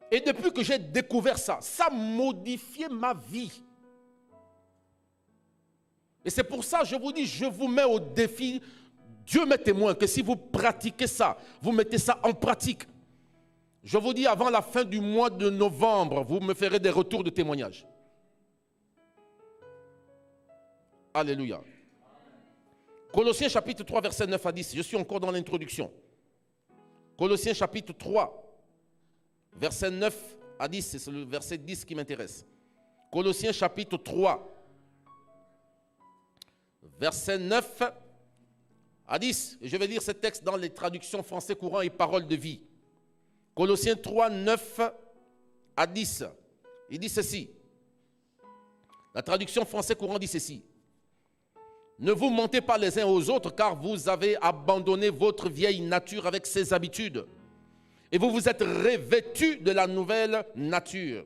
Et depuis que j'ai découvert ça, ça a modifié ma vie. Et c'est pour ça que je vous dis, je vous mets au défi. Dieu m'est témoin que si vous pratiquez ça, vous mettez ça en pratique. Je vous dis, avant la fin du mois de novembre, vous me ferez des retours de témoignages. Alléluia. Colossiens chapitre 3, verset 9 à 10. Je suis encore dans l'introduction. Colossiens chapitre 3, verset 9 à 10. C'est le verset 10 qui m'intéresse. Colossiens chapitre 3, verset 9 à 10. Je vais lire ce texte dans les traductions français courant et paroles de vie. Colossiens 3, 9 à 10. Il dit ceci. La traduction français courant dit ceci. Ne vous mentez pas les uns aux autres, car vous avez abandonné votre vieille nature avec ses habitudes. Et vous vous êtes revêtus de la nouvelle nature.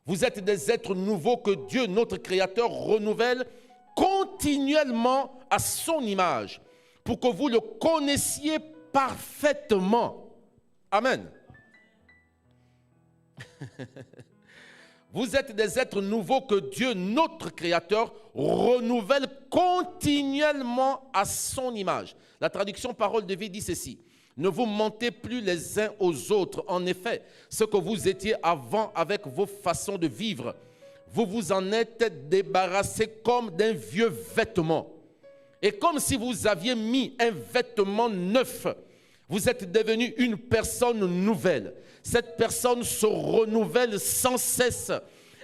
Vous êtes des êtres nouveaux que Dieu, notre Créateur, renouvelle continuellement à son image, pour que vous le connaissiez parfaitement. Amen. Vous êtes des êtres nouveaux que Dieu, notre Créateur, renouvelle continuellement à son image. La traduction Parole de vie dit ceci. Ne vous mentez plus les uns aux autres. En effet, ce que vous étiez avant avec vos façons de vivre, vous vous en êtes débarrassé comme d'un vieux vêtement. Et comme si vous aviez mis un vêtement neuf, vous êtes devenu une personne nouvelle. Cette personne se renouvelle sans cesse.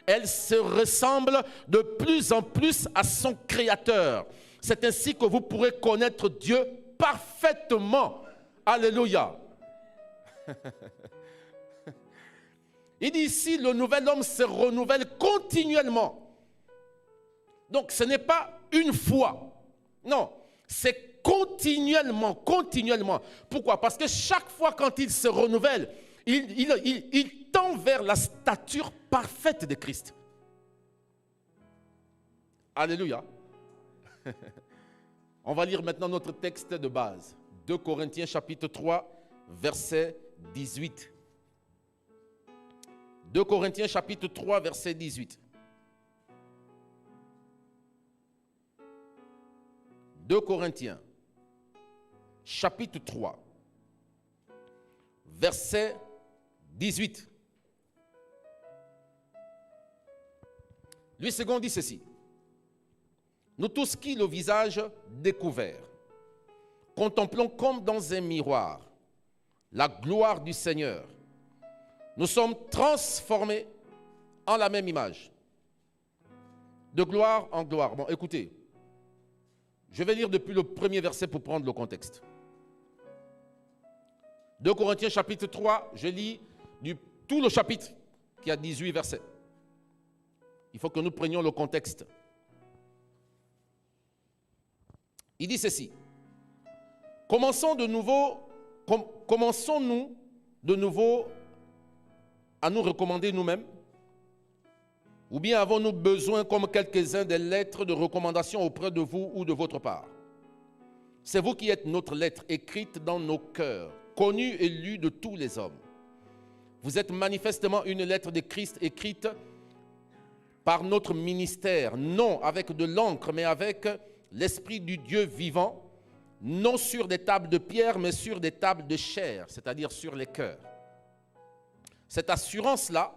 Elle se ressemble de plus en plus à son Créateur. C'est ainsi que vous pourrez connaître Dieu parfaitement. Alléluia. Il dit ici, le nouvel homme se renouvelle continuellement. Donc ce n'est pas une fois. Non, c'est continuellement, continuellement. Pourquoi? Parce que chaque fois quand il se renouvelle, il tend vers la stature parfaite de Christ. Alléluia. On va lire maintenant notre texte de base. 2 Corinthiens chapitre 3, verset 18. 2 Corinthiens chapitre 3, verset 18. 2 Corinthiens chapitre 3, verset 18. Lui second dit ceci. Nous tous qui le visage découvert, contemplons comme dans un miroir la gloire du Seigneur. Nous sommes transformés en la même image, de gloire en gloire. Bon, écoutez, je vais lire depuis le premier verset pour prendre le contexte. 2 Corinthiens chapitre 3, je lis tout le chapitre qui a 18 versets. Il faut que nous prenions le contexte. Il dit ceci. Commençons-nous de nouveau à nous recommander nous-mêmes? Ou bien avons-nous besoin, comme quelques-uns, des lettres de recommandation auprès de vous ou de votre part? C'est vous qui êtes notre lettre écrite dans nos cœurs, connue et lue de tous les hommes. Vous êtes manifestement une lettre de Christ écrite par notre ministère, non avec de l'encre, mais avec l'Esprit du Dieu vivant, non sur des tables de pierre, mais sur des tables de chair, c'est-à-dire sur les cœurs. Cette assurance-là,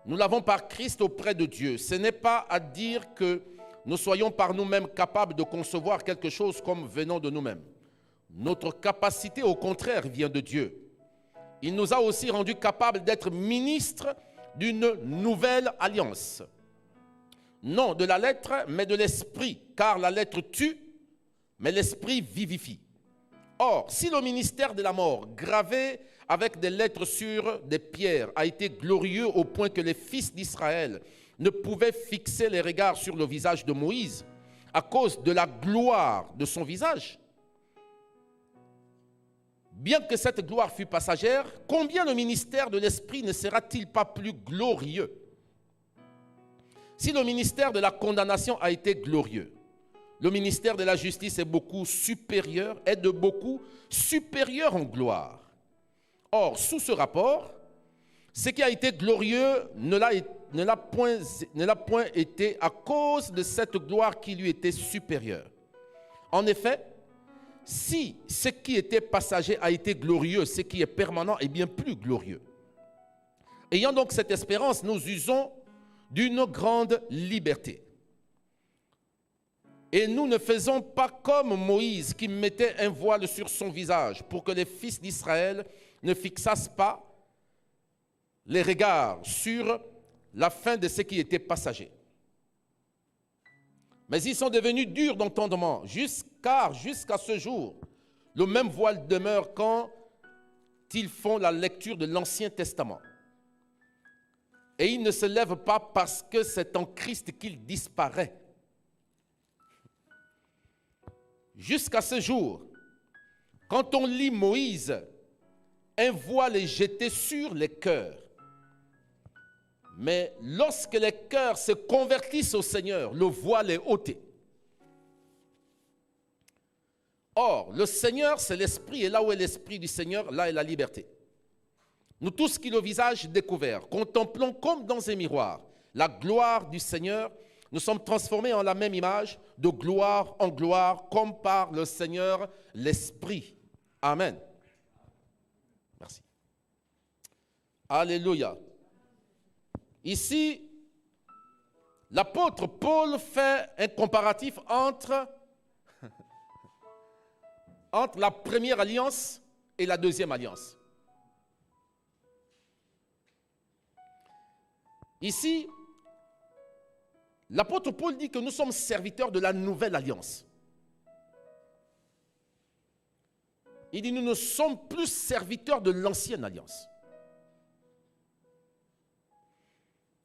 nous l'avons par Christ auprès de Dieu. Ce n'est pas à dire que nous soyons par nous-mêmes capables de concevoir quelque chose comme venant de nous-mêmes. Notre capacité, au contraire, vient de Dieu. Il nous a aussi rendus capables d'être ministres d'une nouvelle alliance. Non de la lettre, mais de l'esprit, car la lettre tue, mais l'esprit vivifie. Or, si le ministère de la mort, gravé avec des lettres sur des pierres, a été glorieux au point que les fils d'Israël ne pouvaient fixer les regards sur le visage de Moïse à cause de la gloire de son visage, bien que cette gloire fût passagère, combien le ministère de l'esprit ne sera-t-il pas plus glorieux? Si le ministère de la condamnation a été glorieux, le ministère de la justice est de beaucoup supérieur en gloire. Or, sous ce rapport, ce qui a été glorieux ne l'a point été à cause de cette gloire qui lui était supérieure. En effet, si ce qui était passager a été glorieux, ce qui est permanent est bien plus glorieux. Ayant donc cette espérance, nous usons d'une grande liberté. Et nous ne faisons pas comme Moïse qui mettait un voile sur son visage pour que les fils d'Israël ne fixassent pas les regards sur la fin de ce qui était passager. Mais ils sont devenus durs d'entendement, car jusqu'à ce jour, le même voile demeure quand ils font la lecture de l'Ancien Testament. Et il ne se lève pas parce que c'est en Christ qu'il disparaît. Jusqu'à ce jour, quand on lit Moïse, un voile est jeté sur les cœurs. Mais lorsque les cœurs se convertissent au Seigneur, le voile est ôté. Or, le Seigneur, c'est l'Esprit, et là où est l'Esprit du Seigneur, là est la liberté. nous tous qui le visage découvert, contemplons comme dans un miroir la gloire du Seigneur, nous sommes transformés en la même image, de gloire en gloire, comme par le Seigneur l'Esprit. Amen. Merci. Alléluia. Ici, l'apôtre Paul fait un comparatif entre la première alliance et la deuxième alliance. Ici, l'apôtre Paul dit que nous sommes serviteurs de la nouvelle alliance. Il dit nous ne sommes plus serviteurs de l'ancienne alliance.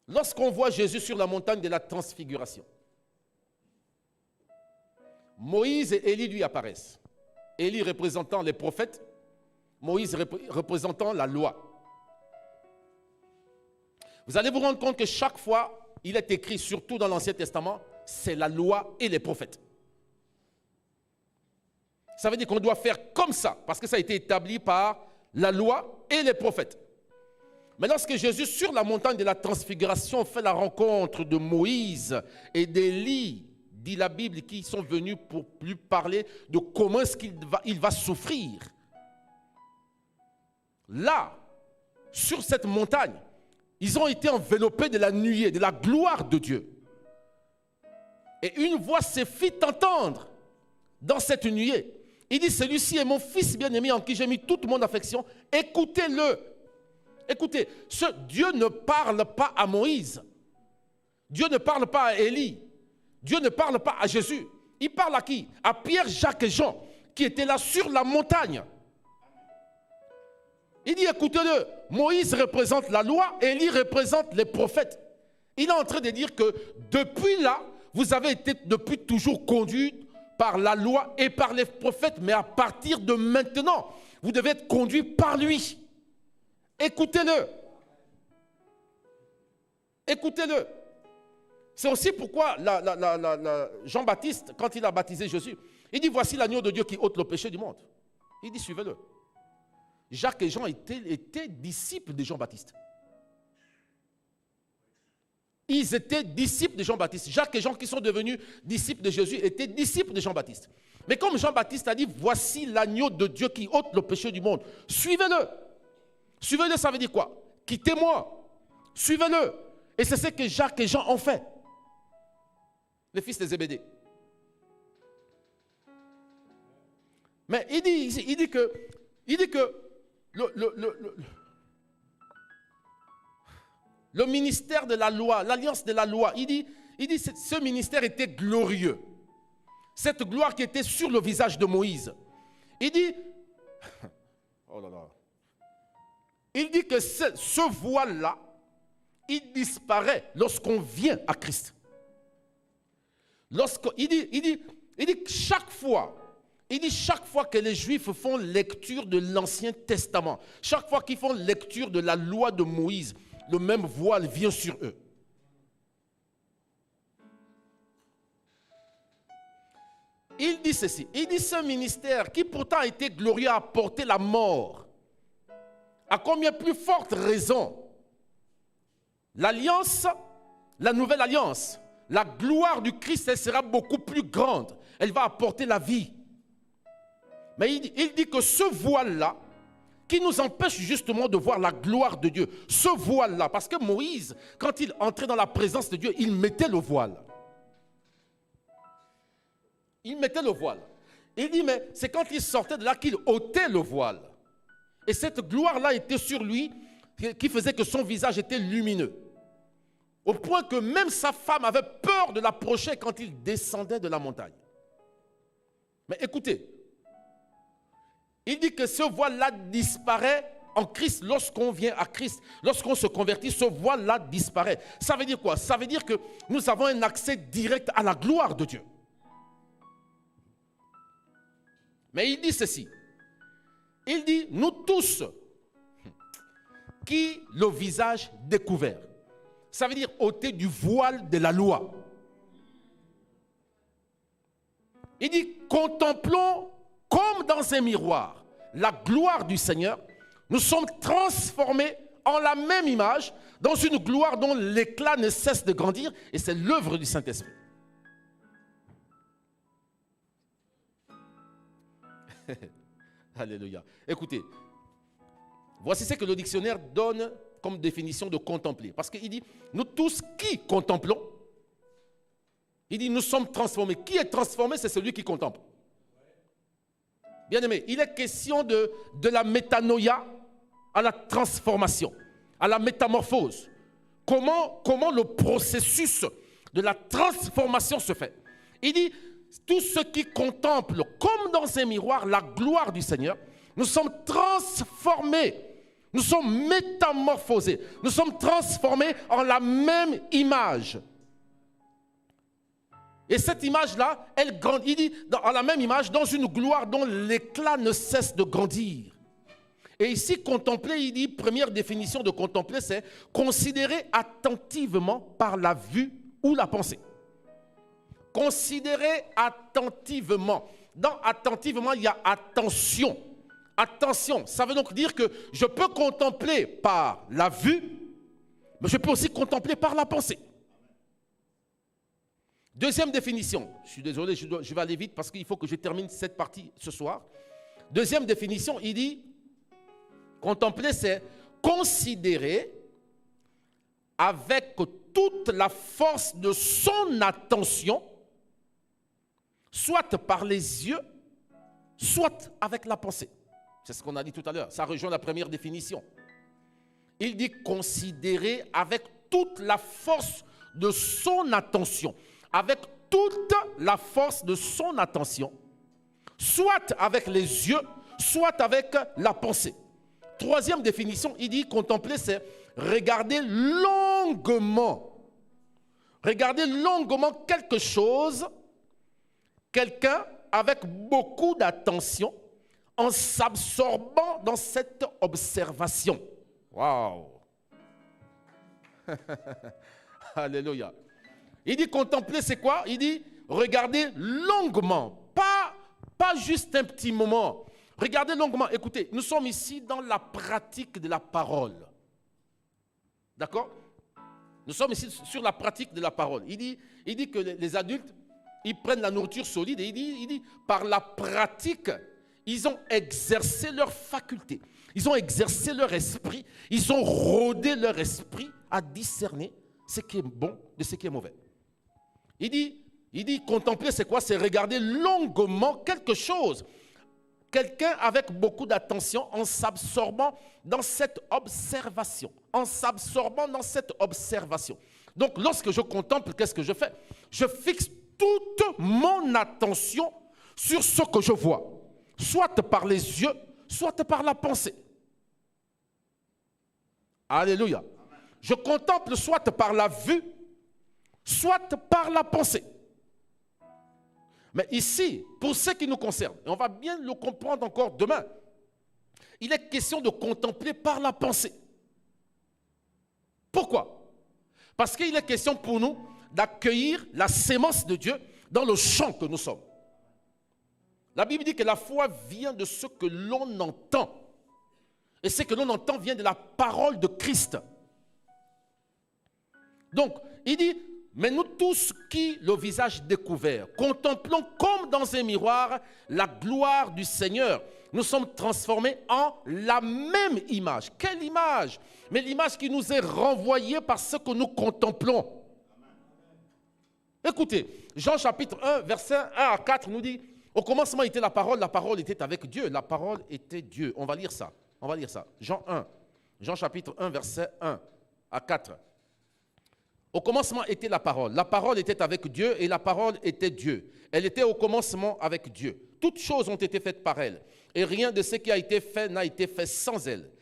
Lorsqu'on voit Jésus sur la montagne de la transfiguration, Moïse et Élie lui apparaissent. Élie représentant les prophètes, Moïse représentant la loi. Vous allez vous rendre compte que chaque fois, il est écrit, surtout dans l'Ancien Testament, c'est la loi et les prophètes. Ça veut dire qu'on doit faire comme ça, parce que ça a été établi par la loi et les prophètes. Mais lorsque Jésus, sur la montagne de la transfiguration, fait la rencontre de Moïse et d'Élie, dit la Bible, qui sont venus pour lui parler de comment est-ce qu'il va souffrir. Là, sur cette montagne, ils ont été enveloppés de la nuée, de la gloire de Dieu. Et une voix se fit entendre dans cette nuée. Il dit, celui-ci est mon fils bien-aimé en qui j'ai mis toute mon affection. Écoutez-le. Écoutez, Dieu ne parle pas à Moïse. Dieu ne parle pas à Élie. Dieu ne parle pas à Jésus. Il parle à qui? À Pierre, Jacques et Jean, qui étaient là sur la montagne. Il dit, écoutez-le, Moïse représente la loi, Élie représente les prophètes. Il est en train de dire que depuis là, vous avez été depuis toujours conduits par la loi et par les prophètes, mais à partir de maintenant, vous devez être conduits par lui. Écoutez-le. Écoutez-le. C'est aussi pourquoi Jean-Baptiste, quand il a baptisé Jésus, il dit, voici l'agneau de Dieu qui ôte le péché du monde. Il dit, suivez-le. Jacques et Jean étaient disciples de Jean-Baptiste. Ils étaient disciples de Jean-Baptiste. Jacques et Jean qui sont devenus disciples de Jésus étaient disciples de Jean-Baptiste. Mais comme Jean-Baptiste a dit, voici l'agneau de Dieu qui ôte le péché du monde. Suivez-le. Suivez-le, ça veut dire quoi? Quittez-moi. Suivez-le. Et c'est ce que Jacques et Jean ont fait. Les fils de Zébédée. Mais il dit que le ministère de la loi, l'alliance de la loi, il dit ce ministère était glorieux. Cette gloire qui était sur le visage de Moïse. Il dit, oh là là, il dit que ce voile-là, il disparaît lorsqu'on vient à Christ. Il dit chaque fois que les Juifs font lecture de l'Ancien Testament, chaque fois qu'ils font lecture de la loi de Moïse, le même voile vient sur eux. Il dit ceci, il dit ce ministère qui pourtant a été glorieux a porté la mort. À combien plus forte raison l'alliance, la nouvelle alliance, la gloire du Christ, elle sera beaucoup plus grande. Elle va apporter la vie. Mais il dit que ce voile-là, qui nous empêche justement de voir la gloire de Dieu, ce voile-là, parce que Moïse, quand il entrait dans la présence de Dieu, il mettait le voile. Il mettait le voile. Il dit, mais c'est quand il sortait de là qu'il ôtait le voile. Et cette gloire-là était sur lui, qui faisait que son visage était lumineux. Au point que même sa femme avait peur de l'approcher quand il descendait de la montagne. Mais écoutez, il dit que ce voile-là disparaît en Christ lorsqu'on vient à Christ. Lorsqu'on se convertit, ce voile-là disparaît. Ça veut dire quoi? Ça veut dire que nous avons un accès direct à la gloire de Dieu. Mais il dit ceci. Il dit, nous tous, qui le visage découvert. Ça veut dire ôter du voile de la loi. Il dit, contemplons comme dans un miroir la gloire du Seigneur, Nous sommes transformés en la même image, dans une gloire dont l'éclat ne cesse de grandir, et c'est l'œuvre du Saint-Esprit. Alléluia. Écoutez, voici ce que le dictionnaire donne comme définition de contempler. Parce qu'il dit, nous tous qui contemplons, il dit, nous sommes transformés. Qui est transformé, c'est celui qui contemple. Bien aimé, il est question de la métanoïa à la transformation, à la métamorphose. Comment le processus de la transformation se fait? Il dit, tous ceux qui contemplent comme dans un miroir la gloire du Seigneur, nous sommes transformés, nous sommes métamorphosés, nous sommes transformés en la même image. Et cette image-là, elle grandit, il dit, en la même image, dans une gloire dont l'éclat ne cesse de grandir. Et ici, contempler, il dit, première définition de contempler, c'est considérer attentivement par la vue ou la pensée. Considérer attentivement. Dans attentivement, il y a attention. Attention, ça veut donc dire que je peux contempler par la vue, mais je peux aussi contempler par la pensée. Deuxième définition, je suis désolé, je vais aller vite parce qu'il faut que je termine cette partie ce soir. Deuxième définition, il dit, contempler, c'est considérer avec toute la force de son attention, soit par les yeux, soit avec la pensée. C'est ce qu'on a dit tout à l'heure, ça rejoint la première définition. Il dit considérer avec toute la force de son attention, avec toute la force de son attention, soit avec les yeux, soit avec la pensée. Troisième définition, il dit contempler, c'est regarder longuement. Regarder longuement quelque chose, quelqu'un avec beaucoup d'attention, en s'absorbant dans cette observation. Waouh! Alléluia. Il dit contempler, c'est quoi? Il dit regarder longuement, pas juste un petit moment. Regardez longuement. Écoutez, nous sommes ici dans la pratique de la parole. D'accord? Nous sommes ici sur la pratique de la parole. Il dit que les adultes, ils prennent la nourriture solide et il dit par la pratique, ils ont exercé leur faculté. Ils ont exercé leur esprit. Ils ont rodé leur esprit à discerner ce qui est bon de ce qui est mauvais. Il dit contempler, c'est quoi? C'est regarder longuement quelque chose. Quelqu'un avec beaucoup d'attention en s'absorbant dans cette observation. En s'absorbant dans cette observation. Donc, lorsque je contemple, qu'est-ce que je fais? Je fixe toute mon attention sur ce que je vois. Soit par les yeux, soit par la pensée. Alléluia. Je contemple soit par la vue, soit par la pensée. Mais ici, pour ce qui nous concerne, et on va bien le comprendre encore demain, il est question de contempler par la pensée. Pourquoi? Parce qu'il est question pour nous d'accueillir la sémence de Dieu dans le champ que nous sommes. La Bible dit que la foi vient de ce que l'on entend. Et ce que l'on entend vient de la parole de Christ. Donc, il dit, mais nous tous qui, le visage découvert, contemplons comme dans un miroir la gloire du Seigneur. Nous sommes transformés en la même image. Quelle image? Mais l'image qui nous est renvoyée par ce que nous contemplons. Écoutez, Jean chapitre 1, verset 1 à 4 nous dit, au commencement était la parole était avec Dieu, la parole était Dieu. On va lire ça. Jean chapitre 1, verset 1 à 4. Au commencement était la parole était avec Dieu et la parole était Dieu. Elle était au commencement avec Dieu. Toutes choses ont été faites par elle et rien de ce qui a été fait n'a été fait sans elle.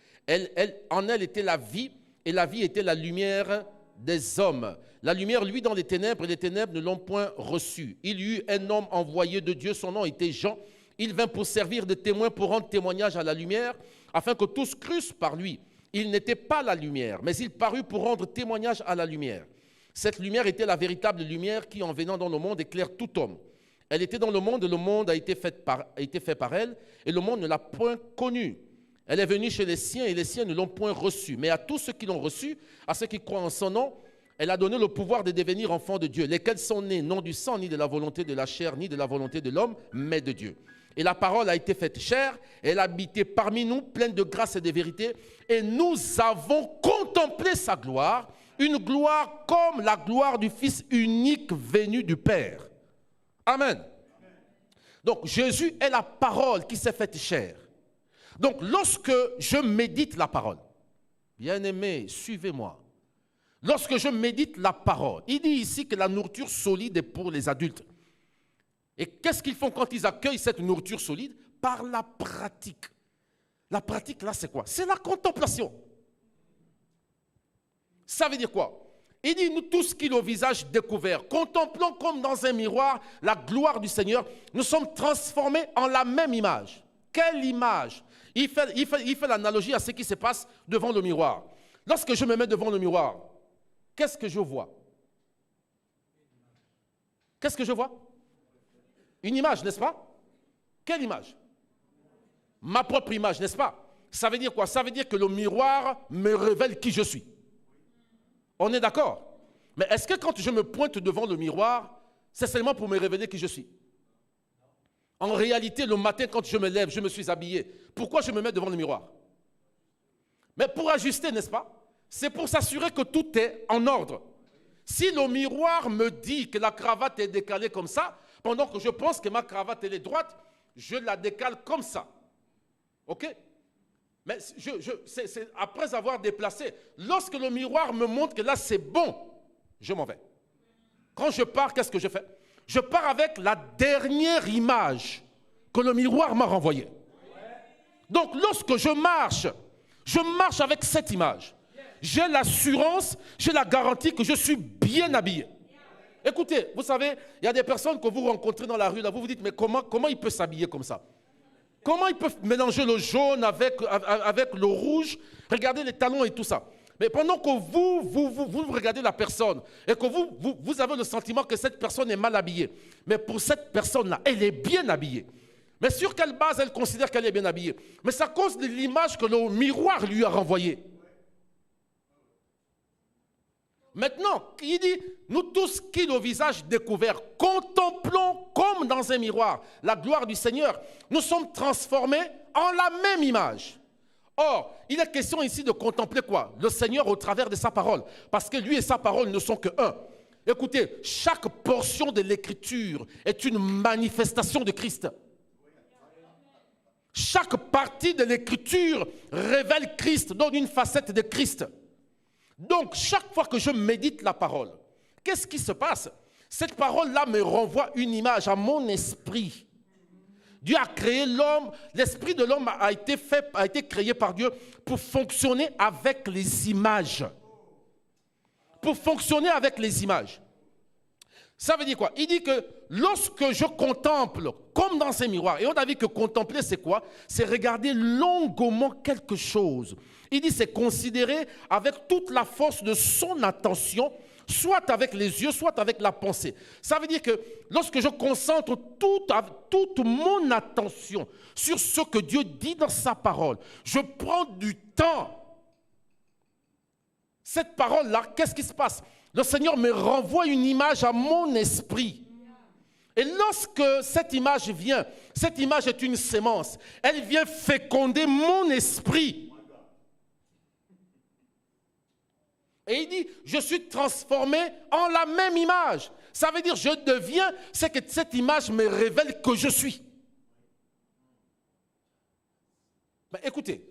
En elle était la vie et la vie était la lumière des hommes. La lumière, lui, dans les ténèbres et les ténèbres ne l'ont point reçue. Il y eut un homme envoyé de Dieu, son nom était Jean. Il vint pour servir de témoin, pour rendre témoignage à la lumière, afin que tous crussent par lui. Il n'était pas la lumière, mais il parut pour rendre témoignage à la lumière. Cette lumière était la véritable lumière qui, en venant dans le monde, éclaire tout homme. Elle était dans le monde a été fait par elle, et le monde ne l'a point connue. Elle est venue chez les siens et les siens ne l'ont point reçue. Mais à tous ceux qui l'ont reçue, à ceux qui croient en son nom, elle a donné le pouvoir de devenir enfants de Dieu, lesquels sont nés non du sang, ni de la volonté de la chair, ni de la volonté de l'homme, mais de Dieu. Et la parole a été faite chair, elle a habité parmi nous, pleine de grâce et de vérité, et nous avons contemplé sa gloire, une gloire comme la gloire du Fils unique venu du Père. Amen. Donc Jésus est la parole qui s'est faite chair. Donc lorsque je médite la parole, bien-aimés, suivez-moi. Lorsque je médite la parole, il dit ici que la nourriture solide est pour les adultes. Et qu'est-ce qu'ils font quand ils accueillent cette nourriture solide? Par la pratique. La pratique, là, c'est quoi? C'est la contemplation. Ça veut dire quoi? Il dit, nous tous qui le visage découvert, contemplons comme dans un miroir la gloire du Seigneur, nous sommes transformés en la même image. Quelle image? Il fait l'analogie à ce qui se passe devant le miroir. Lorsque je me mets devant le miroir, qu'est-ce que je vois? Qu'est-ce que je vois? Une image, n'est-ce pas? Quelle image? Ma propre image, n'est-ce pas? Ça veut dire quoi? Ça veut dire que le miroir me révèle qui je suis. On est d'accord? Mais est-ce que quand je me pointe devant le miroir, c'est seulement pour me révéler qui je suis? En réalité, le matin, quand je me lève, je me suis habillé. Pourquoi je me mets devant le miroir? Mais pour ajuster, n'est-ce pas? C'est pour s'assurer que tout est en ordre. Si le miroir me dit que la cravate est décalée comme ça, pendant que je pense que ma cravate elle est droite, je la décale comme ça. OK? Mais c'est après avoir déplacé, lorsque le miroir me montre que là c'est bon, je m'en vais. Quand je pars, qu'est-ce que je fais? Je pars avec la dernière image que le miroir m'a renvoyée. Donc lorsque je marche avec cette image. J'ai l'assurance, j'ai la garantie que je suis bien habillé. Écoutez, vous savez, il y a des personnes que vous rencontrez dans la rue, là, vous vous dites, mais comment il peut s'habiller comme ça? Comment ils peuvent mélanger le jaune avec le rouge? Regardez les talons et tout ça. Mais pendant que vous regardez la personne et que vous avez le sentiment que cette personne est mal habillée. Mais pour cette personne-là, elle est bien habillée. Mais sur quelle base elle considère qu'elle est bien habillée? Mais c'est à cause de l'image que le miroir lui a renvoyée. Maintenant, il dit, nous tous qui le visage découvert, contemplons comme dans un miroir la gloire du Seigneur, nous sommes transformés en la même image. Or, il est question ici de contempler quoi? Le Seigneur au travers de sa parole, parce que lui et sa parole ne sont que un. Écoutez, chaque portion de l'Écriture est une manifestation de Christ. Chaque partie de l'Écriture révèle Christ, donne une facette de Christ. Donc, chaque fois que je médite la parole, qu'est-ce qui se passe? Cette parole-là me renvoie une image à mon esprit. Dieu a créé l'homme, l'esprit de l'homme a été créé par Dieu pour fonctionner avec les images. Pour fonctionner avec les images. Ça veut dire quoi? Il dit que lorsque je contemple, comme dans ces miroirs, et on a vu que contempler c'est quoi? C'est regarder longuement quelque chose. Il dit c'est considérer avec toute la force de son attention, soit avec les yeux, soit avec la pensée. Ça veut dire que lorsque je concentre toute mon attention sur ce que Dieu dit dans sa parole, je prends du temps. Cette parole-là, qu'est-ce qui se passe? Le Seigneur me renvoie une image à mon esprit. Et lorsque cette image vient, cette image est une sémence. Elle vient féconder mon esprit. Et il dit, je suis transformé en la même image. Ça veut dire, je deviens, c'est que cette image me révèle que je suis. Mais écoutez,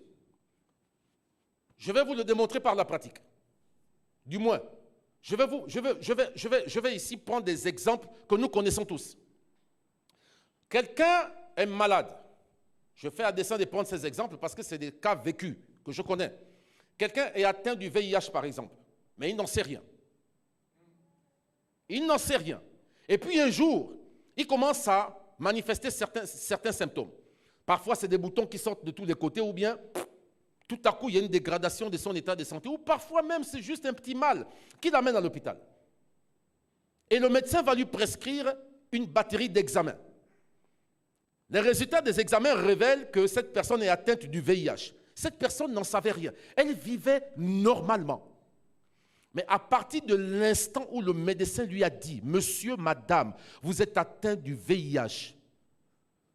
je vais vous le démontrer par la pratique. Du moins, je vais ici prendre des exemples que nous connaissons tous. Quelqu'un est malade. Je fais à dessein de prendre ces exemples parce que c'est des cas vécus que je connais. Quelqu'un est atteint du VIH, par exemple, mais il n'en sait rien. Il n'en sait rien. Et puis un jour, il commence à manifester certains symptômes. Parfois, c'est des boutons qui sortent de tous les côtés ou bien tout à coup, il y a une dégradation de son état de santé ou parfois même, c'est juste un petit mal qui l'amène à l'hôpital. Et le médecin va lui prescrire une batterie d'examens. Les résultats des examens révèlent que cette personne est atteinte du VIH. Cette personne n'en savait rien. Elle vivait normalement. Mais à partir de l'instant où le médecin lui a dit, monsieur, madame, vous êtes atteint du VIH.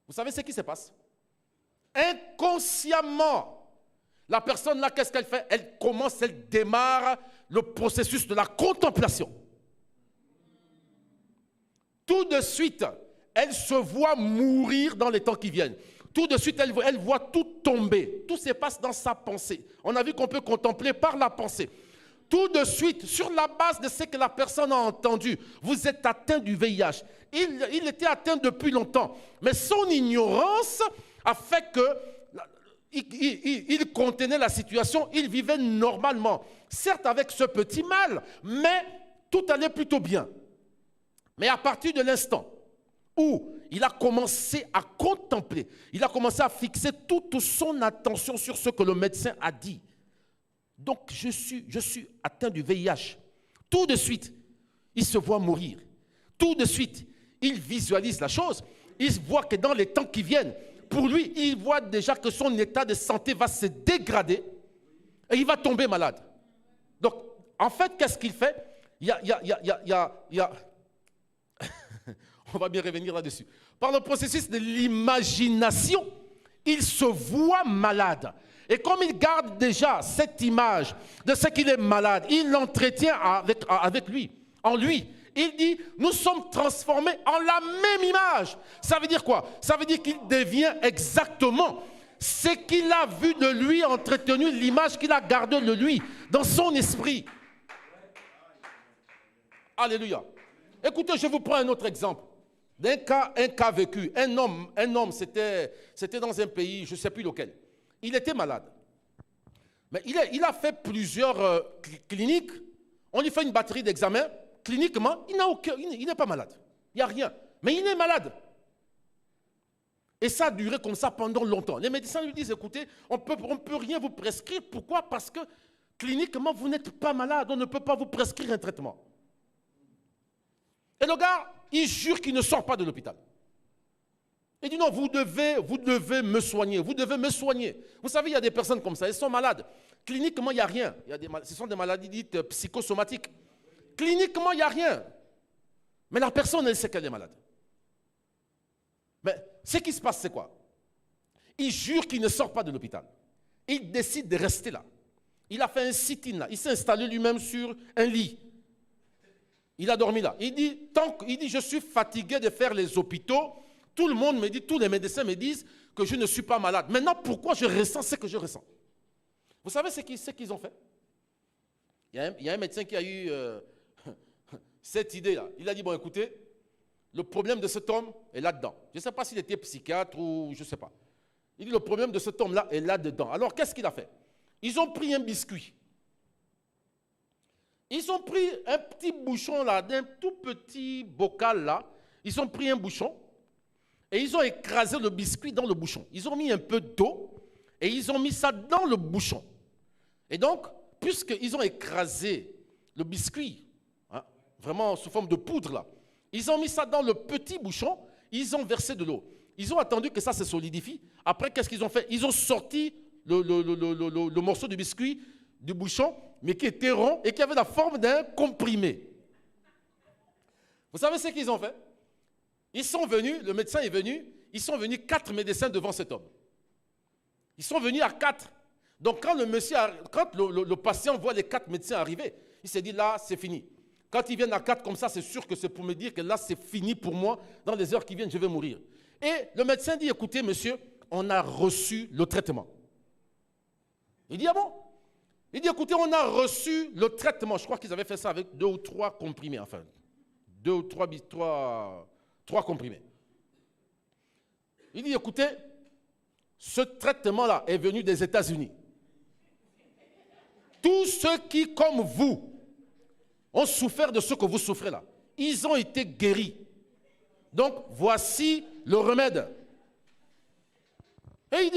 Vous savez ce qui se passe? Inconsciemment, la personne là, qu'est-ce qu'elle fait? Elle démarre le processus de la contemplation. Tout de suite, elle se voit mourir dans les temps qui viennent. Tout de suite, elle voit tout tomber. Tout se passe dans sa pensée. On a vu qu'on peut contempler par la pensée. Tout de suite, sur la base de ce que la personne a entendu, vous êtes atteint du VIH. Il était atteint depuis longtemps. Mais son ignorance a fait qu'il contenait la situation, il vivait normalement. Certes avec ce petit mal, mais tout allait plutôt bien. Mais à partir de l'instant où il a commencé à contempler, il a commencé à fixer toute son attention sur ce que le médecin a dit. Donc je suis atteint du VIH. Tout de suite, il se voit mourir. Tout de suite, il visualise la chose. Il voit que dans les temps qui viennent, pour lui, il voit déjà que son état de santé va se dégrader et il va tomber malade. Donc, en fait, qu'est-ce qu'il fait? On va bien revenir là-dessus. Par le processus de l'imagination, il se voit malade. Et comme il garde déjà cette image de ce qu'il est malade, il l'entretient avec lui, en lui. Il dit, nous sommes transformés en la même image. Ça veut dire quoi? Ça veut dire qu'il devient exactement ce qu'il a vu de lui, entretenu, l'image qu'il a gardée de lui, dans son esprit. Alléluia. Écoutez, je vous prends un autre exemple. Un cas vécu. Un homme, c'était dans un pays, je ne sais plus lequel. Il était malade. Mais il a fait plusieurs cliniques. On lui fait une batterie d'examens. Cliniquement, il n'est pas malade. Il n'y a rien. Mais il est malade. Et ça a duré comme ça pendant longtemps. Les médecins lui disent, écoutez, on ne peut rien vous prescrire. Pourquoi? Parce que cliniquement, vous n'êtes pas malade. On ne peut pas vous prescrire un traitement. Et le gars, il jure qu'il ne sort pas de l'hôpital. Il dit non, vous devez me soigner, vous devez me soigner. Vous savez, il y a des personnes comme ça, elles sont malades. Cliniquement, il n'y a rien. Ce sont des maladies dites psychosomatiques. Cliniquement, il n'y a rien. Mais la personne, elle sait qu'elle est malade. Mais ce qui se passe, c'est quoi? Il jure qu'il ne sort pas de l'hôpital. Il décide de rester là. Il a fait un sit-in là. Il s'est installé lui-même sur un lit. Il a dormi là. Il dit, je suis fatigué de faire les hôpitaux. Tout le monde me dit, tous les médecins me disent que je ne suis pas malade. Maintenant, pourquoi je ressens ce que je ressens? Vous savez ce qu'ils ont fait? Il y a un médecin qui a eu cette idée-là. Il a dit, bon, écoutez, le problème de cet homme est là-dedans. Je ne sais pas s'il était psychiatre ou je ne sais pas. Il dit, le problème de cet homme-là est là-dedans. Alors, qu'est-ce qu'il a fait? Ils ont pris un biscuit. Ils ont pris un petit bouchon là, d'un tout petit bocal là. Ils ont pris un bouchon et ils ont écrasé le biscuit dans le bouchon. Ils ont mis un peu d'eau et ils ont mis ça dans le bouchon. Et donc, puisqu'ils ont écrasé le biscuit, hein, vraiment sous forme de poudre là, ils ont mis ça dans le petit bouchon, ils ont versé de l'eau. Ils ont attendu que ça se solidifie. Après, qu'est-ce qu'ils ont fait? Ils ont sorti le morceau de biscuit du bouchon, mais qui était rond et qui avait la forme d'un comprimé. Vous savez ce qu'ils ont fait? Ils sont venus, le médecin est venu, ils sont venus 4 médecins devant cet homme. Ils sont venus à 4. Donc quand le patient voit les 4 médecins arriver, il s'est dit là, c'est fini. Quand ils viennent à 4 comme ça, c'est sûr que c'est pour me dire que là, c'est fini pour moi. Dans les heures qui viennent, je vais mourir. Et le médecin dit, écoutez, monsieur, on a reçu le traitement. Il dit, ah bon? Il dit, écoutez, on a reçu le traitement. Je crois qu'ils avaient fait ça avec 2 ou 3 comprimés, enfin. 2 ou 3 comprimés. Il dit, écoutez, ce traitement-là est venu des États-Unis. Tous ceux qui, comme vous, ont souffert de ce que vous souffrez là, ils ont été guéris. Donc, voici le remède. Et il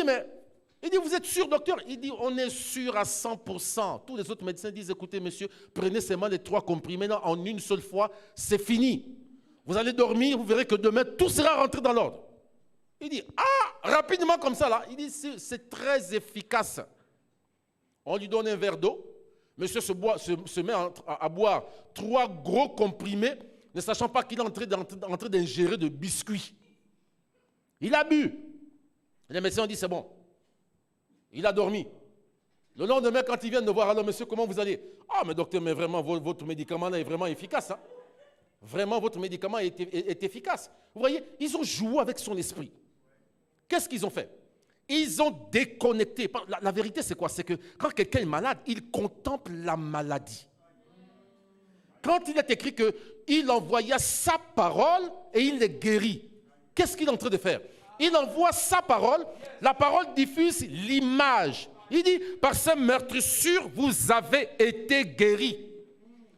dit, vous êtes sûr, docteur? Il dit, on est sûr à 100%. Tous les autres médecins disent, écoutez, monsieur, prenez seulement les 3 comprimés là, en une seule fois, c'est fini. Vous allez dormir, vous verrez que demain, tout sera rentré dans l'ordre. Il dit, ah, rapidement comme ça là. Il dit, c'est très efficace. On lui donne un verre d'eau. Monsieur se met à boire 3 gros comprimés, ne sachant pas qu'il est en train d'ingérer de biscuits. Il a bu. Les médecins ont dit c'est bon. Il a dormi. Le lendemain, quand ils viennent me voir, alors monsieur, comment vous allez? Ah, mais docteur, mais vraiment, votre médicament là est vraiment efficace. Hein? Vraiment, votre médicament est efficace. Vous voyez, ils ont joué avec son esprit. Qu'est-ce qu'ils ont fait? Ils ont déconnecté. La vérité, c'est quoi? C'est que quand quelqu'un est malade, il contemple la maladie. Quand il est écrit qu'il envoya sa parole et il les guérit, qu'est-ce qu'il est en train de faire? Il envoie sa parole, la parole diffuse l'image. Il dit, par ces meurtrissures, vous avez été guéris.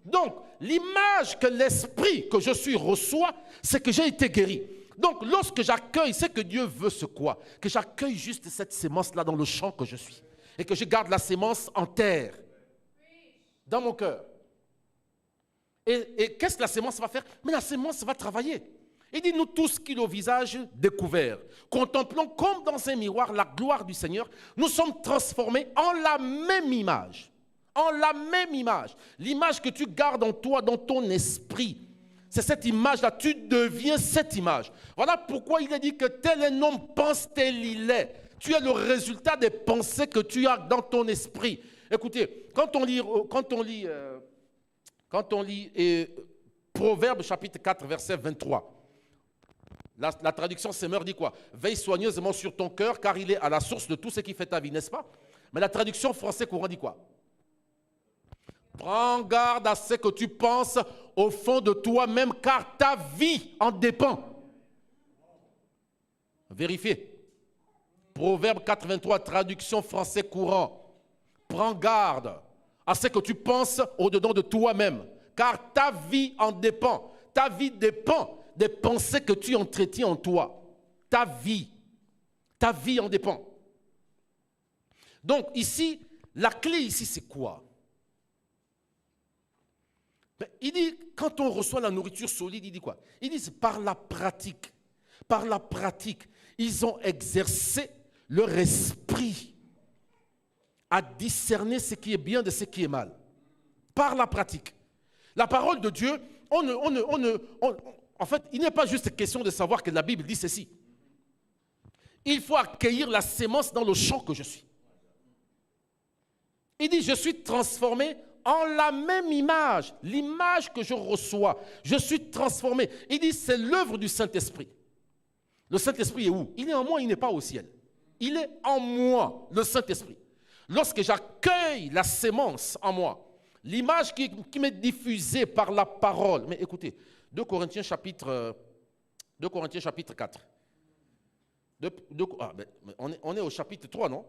Donc, l'image que l'esprit que je suis reçoit, c'est que j'ai été guéri. Donc, lorsque j'accueille, c'est que Dieu veut ce quoi? Que j'accueille juste cette sémence-là dans le champ que je suis. Et que je garde la sémence en terre, dans mon cœur. Et qu'est-ce que la sémence va faire? Mais la sémence va travailler. Il dit, nous tous qui, au visage découvert, contemplons comme dans un miroir la gloire du Seigneur, nous sommes transformés en la même image. En la même image. L'image que tu gardes en toi, dans ton esprit. C'est cette image-là, tu deviens cette image. Voilà pourquoi il est dit que tel un homme pense, tel il est. Tu es le résultat des pensées que tu as dans ton esprit. Écoutez, quand on lit Proverbe chapitre 4, verset 23, la traduction Semeur dit quoi? Veille soigneusement sur ton cœur, car il est à la source de tout ce qui fait ta vie, n'est-ce pas? Mais la traduction français courant dit quoi? Prends garde à ce que tu penses au fond de toi-même, car ta vie en dépend. Vérifiez. Proverbe 83, traduction français courant. Prends garde à ce que tu penses au-dedans de toi-même, car ta vie en dépend. Ta vie dépend des pensées que tu entretiens en toi. Ta vie en dépend. Donc ici, la clé ici, c'est quoi? Il dit, quand on reçoit la nourriture solide, il dit quoi? Il dit, c'est par la pratique. Par la pratique, ils ont exercé leur esprit à discerner ce qui est bien de ce qui est mal. Par la pratique. La parole de Dieu, en fait, il n'est pas juste question de savoir que la Bible dit ceci. Il faut accueillir la sémence dans le champ que je suis. Il dit, je suis transformé en la même image, l'image que je reçois. Je suis transformé. Il dit, c'est l'œuvre du Saint-Esprit. Le Saint-Esprit est où? Il est en moi, il n'est pas au ciel. Il est en moi, le Saint-Esprit. Lorsque j'accueille la sémence en moi, l'image qui m'est diffusée par la parole. Mais écoutez, 2 Corinthiens chapitre 4. On est au chapitre 3, non?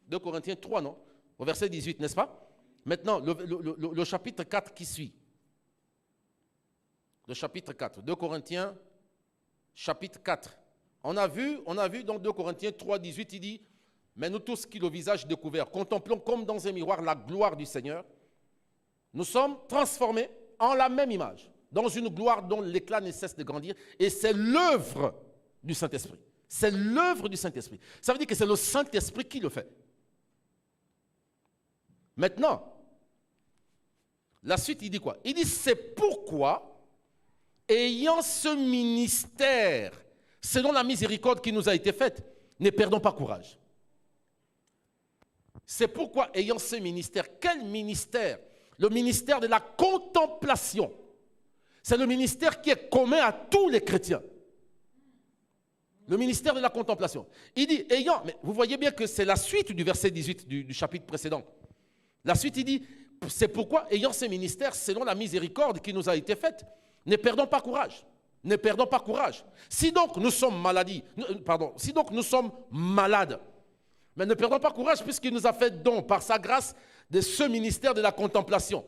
2 Corinthiens 3, non? Au verset 18, n'est-ce pas? Maintenant, le chapitre 4 qui suit. Le chapitre 4, 2 Corinthiens, chapitre 4. On a vu dans 2 Corinthiens 3, 18, il dit, mais nous tous qui le visage découvert, contemplons comme dans un miroir la gloire du Seigneur, nous sommes transformés en la même image, dans une gloire dont l'éclat ne cesse de grandir, et c'est l'œuvre du Saint-Esprit. C'est l'œuvre du Saint-Esprit. Ça veut dire que c'est le Saint-Esprit qui le fait. Maintenant, la suite, il dit quoi? Il dit, c'est pourquoi, ayant ce ministère, selon la miséricorde qui nous a été faite, ne perdons pas courage. C'est pourquoi, ayant ce ministère, quel ministère? Le ministère de la contemplation. C'est le ministère qui est commun à tous les chrétiens. Le ministère de la contemplation. Il dit, ayant, mais vous voyez bien que c'est la suite du verset 18 du chapitre précédent. La suite, il dit, c'est pourquoi, ayant ce ministère, selon la miséricorde qui nous a été faite, ne perdons pas courage. Ne perdons pas courage. Si donc nous sommes malades, mais ne perdons pas courage puisqu'il nous a fait don par sa grâce de ce ministère de la contemplation.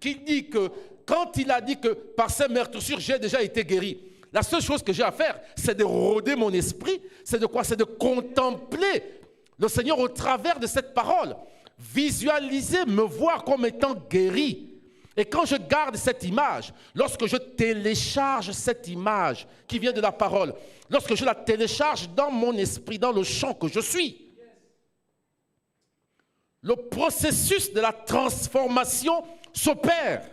Qui dit que, quand il a dit que par ces meurtrissures, j'ai déjà été guéri, la seule chose que j'ai à faire, c'est de rôder mon esprit. C'est de quoi? C'est de contempler le Seigneur au travers de cette parole. Visualiser, me voir comme étant guéri. Et quand je garde cette image, lorsque je télécharge cette image qui vient de la parole, lorsque je la télécharge dans mon esprit, dans le champ que je suis, le processus de la transformation s'opère.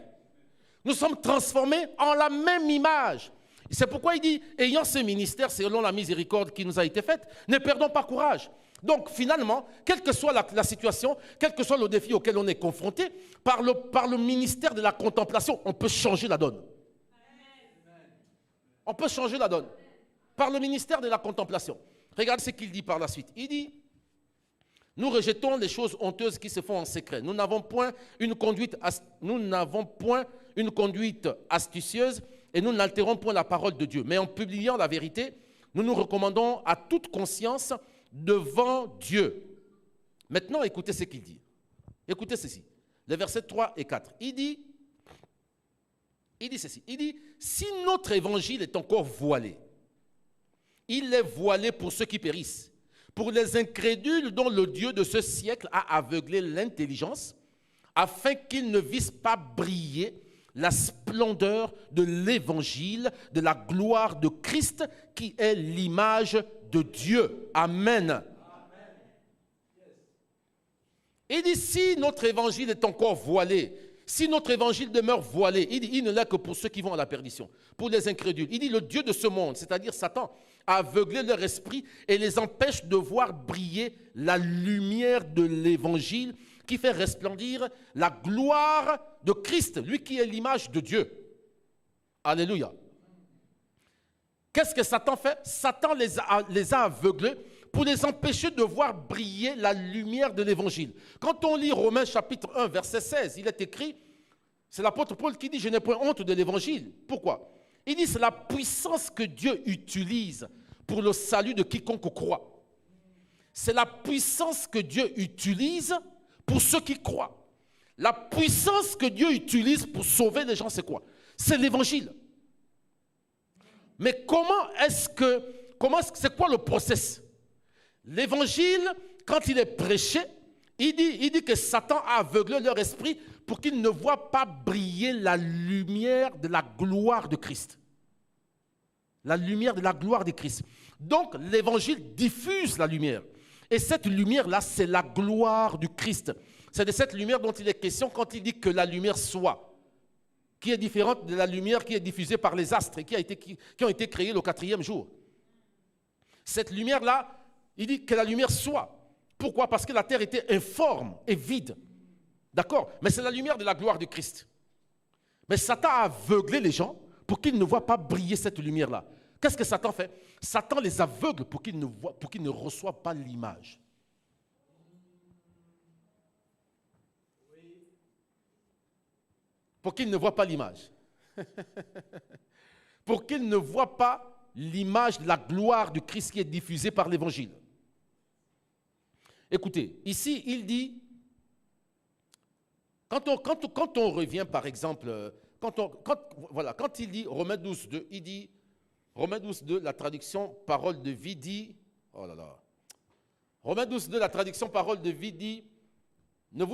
Nous sommes transformés en la même image. C'est pourquoi il dit, ayant ce ministère selon la miséricorde qui nous a été faite, ne perdons pas courage. Donc finalement, quelle que soit la situation, quel que soit le défi auquel on est confronté, par le ministère de la contemplation, on peut changer la donne. On peut changer la donne. Par le ministère de la contemplation. Regarde ce qu'il dit par la suite. Il dit, nous rejetons les choses honteuses qui se font en secret. Nous n'avons point une conduite astucieuse et nous n'altérons point la parole de Dieu. Mais en publiant la vérité, nous nous recommandons à toute conscience devant Dieu. Maintenant, écoutez ce qu'il dit. Écoutez ceci. Les versets 3 et 4. Il dit ceci. Il dit, si notre évangile est encore voilé, il est voilé pour ceux qui périssent, pour les incrédules dont le Dieu de ce siècle a aveuglé l'intelligence, afin qu'ils ne vissent pas briller la splendeur de l'évangile, de la gloire de Christ, qui est l'image de Dieu. Amen. Il dit, si notre évangile est encore voilé, si notre évangile demeure voilé, il dit, il ne l'est que pour ceux qui vont à la perdition, pour les incrédules. Il dit, le Dieu de ce monde, c'est-à-dire Satan, a aveuglé leur esprit et les empêche de voir briller la lumière de l'évangile qui fait resplendir la gloire de Christ, lui qui est l'image de Dieu. Alléluia. Qu'est-ce que Satan fait? Satan les a aveuglés pour les empêcher de voir briller la lumière de l'évangile. Quand on lit Romains chapitre 1, verset 16, il est écrit, c'est l'apôtre Paul qui dit, je n'ai point honte de l'évangile. Pourquoi? Il dit, c'est la puissance que Dieu utilise pour le salut de quiconque croit. C'est la puissance que Dieu utilise pour ceux qui croient. La puissance que Dieu utilise pour sauver les gens, c'est quoi? C'est l'évangile. Mais c'est quoi le process? L'évangile, quand il est prêché, il dit que Satan a aveuglé leur esprit pour qu'ils ne voient pas briller la lumière de la gloire de Christ. La lumière de la gloire de Christ. Donc, l'évangile diffuse la lumière. Et cette lumière-là, c'est la gloire du Christ. C'est de cette lumière dont il est question quand il dit que la lumière soit, qui est différente de la lumière qui est diffusée par les astres et qui ont été créés le 4e jour. Cette lumière-là, il dit que la lumière soit. Pourquoi? Parce que la terre était informe et vide. D'accord? Mais c'est la lumière de la gloire de Christ. Mais Satan a aveuglé les gens pour qu'ils ne voient pas briller cette lumière-là. Qu'est-ce que Satan fait? Satan les aveugle pour qu'ils ne reçoivent pas l'image. Pour qu'ils ne voient pas l'image. Pour qu'ils ne voient pas l'image de la gloire du Christ qui est diffusée par l'évangile. Écoutez, ici, il dit, quand on revient, par exemple, quand il dit Romains 12, 2, il dit, Romains 12, 2, la traduction parole de vie dit, oh là là, Romains 12, 2, la traduction parole de vie dit, ne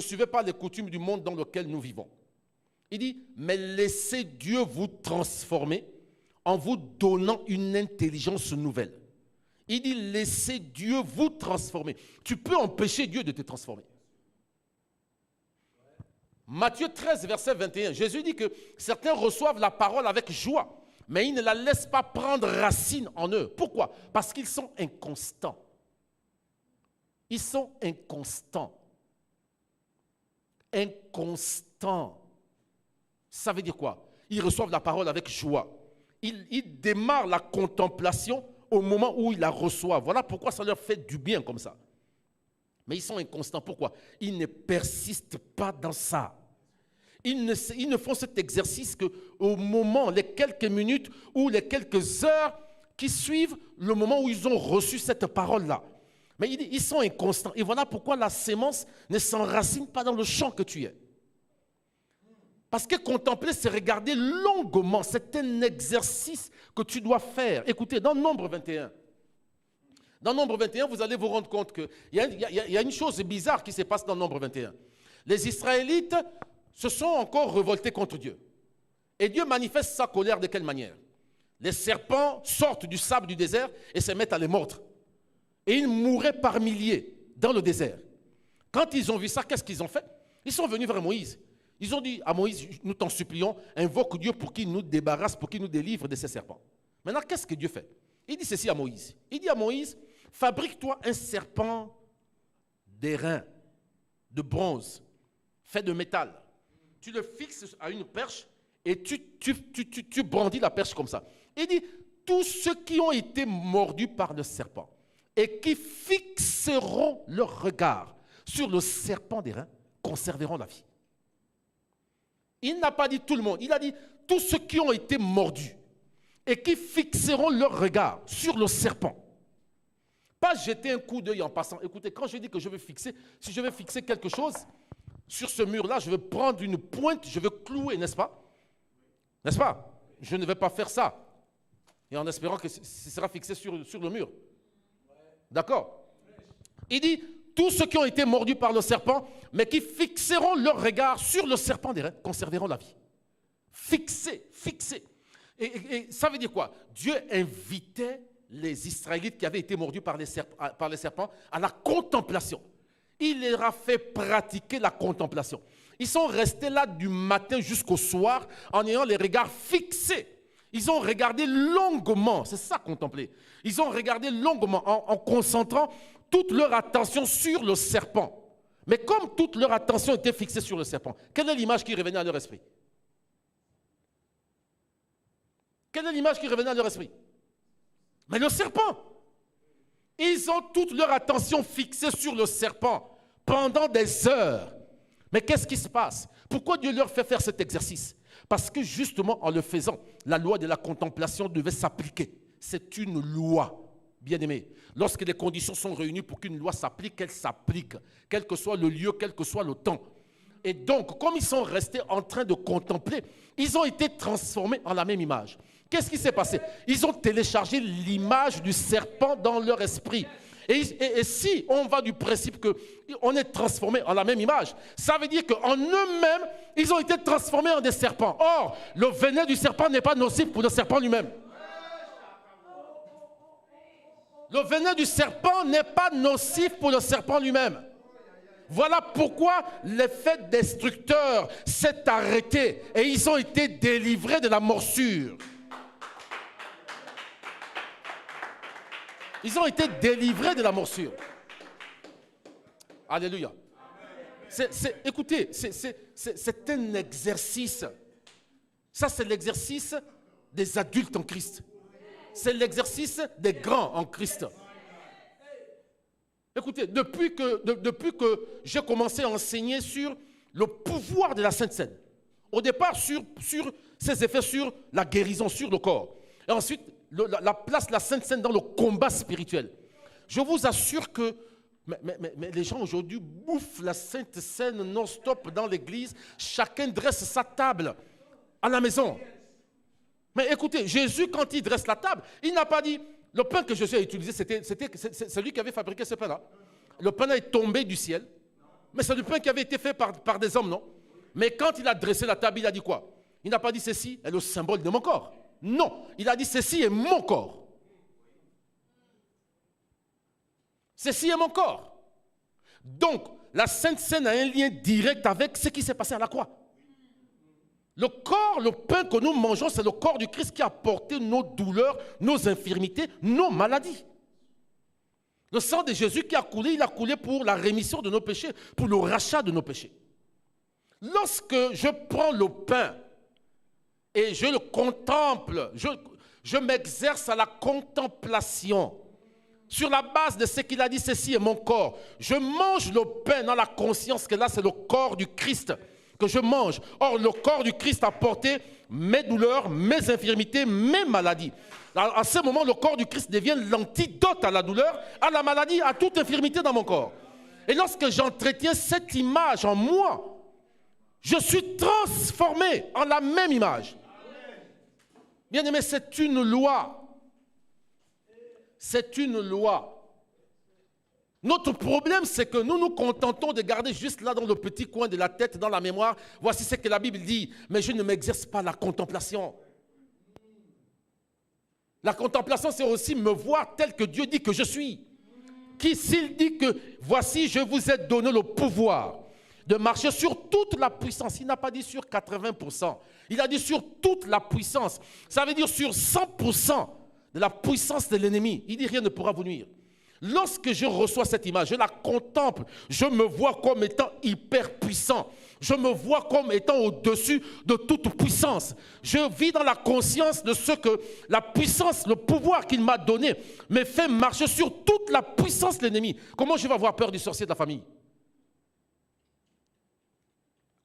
suivez pas les coutumes du monde dans lequel nous vivons. Il dit, mais laissez Dieu vous transformer en vous donnant une intelligence nouvelle. Il dit, laissez Dieu vous transformer. Tu peux empêcher Dieu de te transformer. Matthieu 13, verset 21, Jésus dit que certains reçoivent la parole avec joie, mais ils ne la laissent pas prendre racine en eux. Pourquoi? Parce qu'ils sont inconstants. Ils sont inconstants. Inconstants. Ça veut dire quoi? Ils reçoivent la parole avec joie. Ils démarrent la contemplation au moment où ils la reçoivent. Voilà pourquoi ça leur fait du bien comme ça. Mais ils sont inconstants. Pourquoi? Ils ne persistent pas dans ça. Ils ne font cet exercice qu'au moment, les quelques minutes ou les quelques heures qui suivent le moment où ils ont reçu cette parole-là. Mais ils sont inconstants. Et voilà pourquoi la sémence ne s'enracine pas dans le champ que tu es. Parce que contempler, c'est regarder longuement. C'est un exercice que tu dois faire. Écoutez, dans Nombre 21, vous allez vous rendre compte qu'il y a une chose bizarre qui se passe dans Nombre 21. Les Israélites se sont encore révoltés contre Dieu. Et Dieu manifeste sa colère de quelle manière? Les serpents sortent du sable du désert et se mettent à les mordre. Et ils mouraient par milliers dans le désert. Quand ils ont vu ça, qu'est-ce qu'ils ont fait? Ils sont venus vers Moïse. Ils ont dit à Moïse, nous t'en supplions, invoque Dieu pour qu'il nous débarrasse, pour qu'il nous délivre de ces serpents. Maintenant, qu'est-ce que Dieu fait? Il dit ceci à Moïse. Il dit à Moïse, fabrique-toi un serpent d'airain, de bronze, fait de métal. Tu le fixes à une perche et tu brandis la perche comme ça. Il dit, tous ceux qui ont été mordus par le serpent et qui fixeront leur regard sur le serpent d'airain conserveront la vie. Il n'a pas dit tout le monde, il a dit tous ceux qui ont été mordus et qui fixeront leur regard sur le serpent. Pas jeter un coup d'œil en passant. Écoutez, quand je dis que je veux fixer, si je veux fixer quelque chose sur ce mur-là, je vais prendre une pointe, je vais clouer, n'est-ce pas? N'est-ce pas? Je ne vais pas faire ça. Et en espérant que ce sera fixé sur le mur. D'accord? Il dit, tous ceux qui ont été mordus par le serpent, mais qui fixeront leur regard sur le serpent d'airain, conserveront la vie. Fixer, fixer. Et ça veut dire quoi? Dieu invitait les Israélites qui avaient été mordus par les serpents à la contemplation. Il leur a fait pratiquer la contemplation. Ils sont restés là du matin jusqu'au soir en ayant les regards fixés. Ils ont regardé longuement, c'est ça contempler. Ils ont regardé longuement en concentrant toute leur attention sur le serpent. Mais comme toute leur attention était fixée sur le serpent, quelle est l'image qui revenait à leur esprit? Quelle est l'image qui revenait à leur esprit? Mais le serpent. Ils ont toute leur attention fixée sur le serpent pendant des heures. Mais qu'est-ce qui se passe? Pourquoi Dieu leur fait faire cet exercice? Parce que justement, en le faisant, la loi de la contemplation devait s'appliquer. C'est une loi, bien aimé. Lorsque les conditions sont réunies pour qu'une loi s'applique, elle s'applique, quel que soit le lieu, quel que soit le temps. Et donc, comme ils sont restés en train de contempler, ils ont été transformés en la même image. Qu'est-ce qui s'est passé? Ils ont téléchargé l'image du serpent dans leur esprit. Et si on va du principe qu'on est transformé en la même image, ça veut dire qu'en eux-mêmes, ils ont été transformés en des serpents. Or, le venin du serpent n'est pas nocif pour le serpent lui-même. Le venin du serpent n'est pas nocif pour le serpent lui-même. Voilà pourquoi l'effet destructeur s'est arrêté et ils ont été délivrés de la morsure. Ils ont été délivrés de la morsure. Alléluia. Écoutez, c'est un exercice. Ça, c'est l'exercice des adultes en Christ. C'est l'exercice des grands en Christ. Écoutez, depuis que j'ai commencé à enseigner sur le pouvoir de la Sainte Seine, au départ sur ses effets sur la guérison, sur le corps, et ensuite la place de la Sainte Seine dans le combat spirituel. Je vous assure que mais les gens aujourd'hui bouffent la Sainte Seine non-stop dans l'église, chacun dresse sa table à la maison. Mais écoutez, Jésus, quand il dresse la table, il n'a pas dit, le pain que Jésus a utilisé, c'est lui qui avait fabriqué ce pain-là. Le pain-là est tombé du ciel, mais c'est le pain qui avait été fait par des hommes, non? Mais quand il a dressé la table, il a dit quoi? Il n'a pas dit ceci est le symbole de mon corps. Non, il a dit ceci est mon corps. Ceci est mon corps. Donc, la Sainte Seine a un lien direct avec ce qui s'est passé à la croix. Le corps, le pain que nous mangeons, c'est le corps du Christ qui a porté nos douleurs, nos infirmités, nos maladies. Le sang de Jésus qui a coulé, il a coulé pour la rémission de nos péchés, pour le rachat de nos péchés. Lorsque je prends le pain et je le contemple, je m'exerce à la contemplation. Sur la base de ce qu'il a dit, ceci est mon corps. Je mange le pain dans la conscience que là, c'est le corps du Christ que je mange. Or, le corps du Christ a porté mes douleurs, mes infirmités, mes maladies. À ce moment, le corps du Christ devient l'antidote à la douleur, à la maladie, à toute infirmité dans mon corps. Et lorsque j'entretiens cette image en moi, je suis transformé en la même image. Bien aimé, c'est une loi. C'est une loi. Notre problème, c'est que nous nous contentons de garder juste là dans le petit coin de la tête, dans la mémoire. Voici ce que la Bible dit, mais je ne m'exerce pas la contemplation. La contemplation, c'est aussi me voir tel que Dieu dit que je suis. s'il dit que voici, je vous ai donné le pouvoir de marcher sur toute la puissance. Il n'a pas dit sur 80%. Il a dit sur toute la puissance. Ça veut dire sur 100% de la puissance de l'ennemi. Il dit rien ne pourra vous nuire. Lorsque je reçois cette image, je la contemple, je me vois comme étant hyper puissant. Je me vois comme étant au-dessus de toute puissance. Je vis dans la conscience de ce que la puissance, le pouvoir qu'il m'a donné me fait marcher sur toute la puissance de l'ennemi. Comment je vais avoir peur du sorcier de la famille?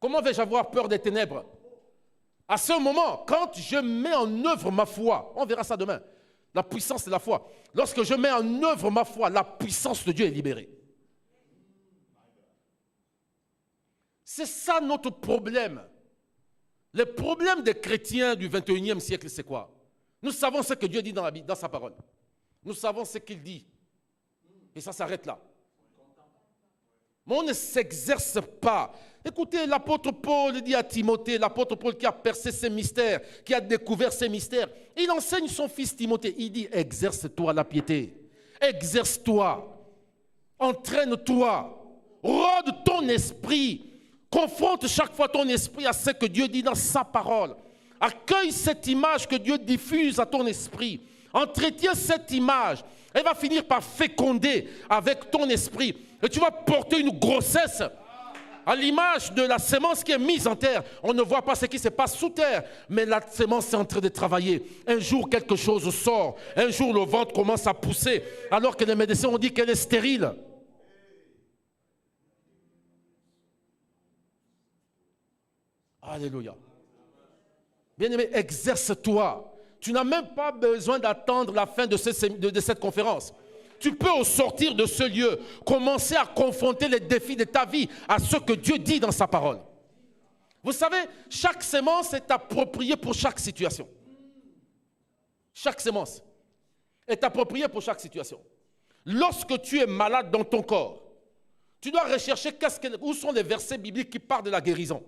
Comment vais-je avoir peur des ténèbres? À ce moment, quand je mets en œuvre ma foi, on verra ça demain, la puissance de la foi. Lorsque je mets en œuvre ma foi, la puissance de Dieu est libérée. C'est ça notre problème. Le problème des chrétiens du 21e siècle, c'est quoi? Nous savons ce que Dieu dit dans sa parole. Nous savons ce qu'il dit. Et ça s'arrête là. Mais on ne s'exerce pas. Écoutez, l'apôtre Paul dit à Timothée, l'apôtre Paul qui a percé ses mystères, qui a découvert ses mystères, il enseigne son fils Timothée. Il dit, exerce-toi la piété. Exerce-toi. Entraîne-toi. Rôde ton esprit. Confronte chaque fois ton esprit à ce que Dieu dit dans sa parole. Accueille cette image que Dieu diffuse à ton esprit. Entretiens cette image. Elle va finir par féconder avec ton esprit. Et tu vas porter une grossesse à l'image de la sémence qui est mise en terre. On ne voit pas ce qui se passe sous terre, mais la sémence est en train de travailler. Un jour, quelque chose sort. Un jour, le ventre commence à pousser, alors que les médecins ont dit qu'elle est stérile. Alléluia. Bien-aimé, exerce-toi. Tu n'as même pas besoin d'attendre la fin de cette conférence. Tu peux au sortir de ce lieu commencer à confronter les défis de ta vie à ce que Dieu dit dans sa parole. Vous savez, chaque sémence est appropriée pour chaque situation. Chaque sémence est appropriée pour chaque situation. Lorsque tu es malade dans ton corps, tu dois rechercher où sont les versets bibliques qui parlent de la guérison.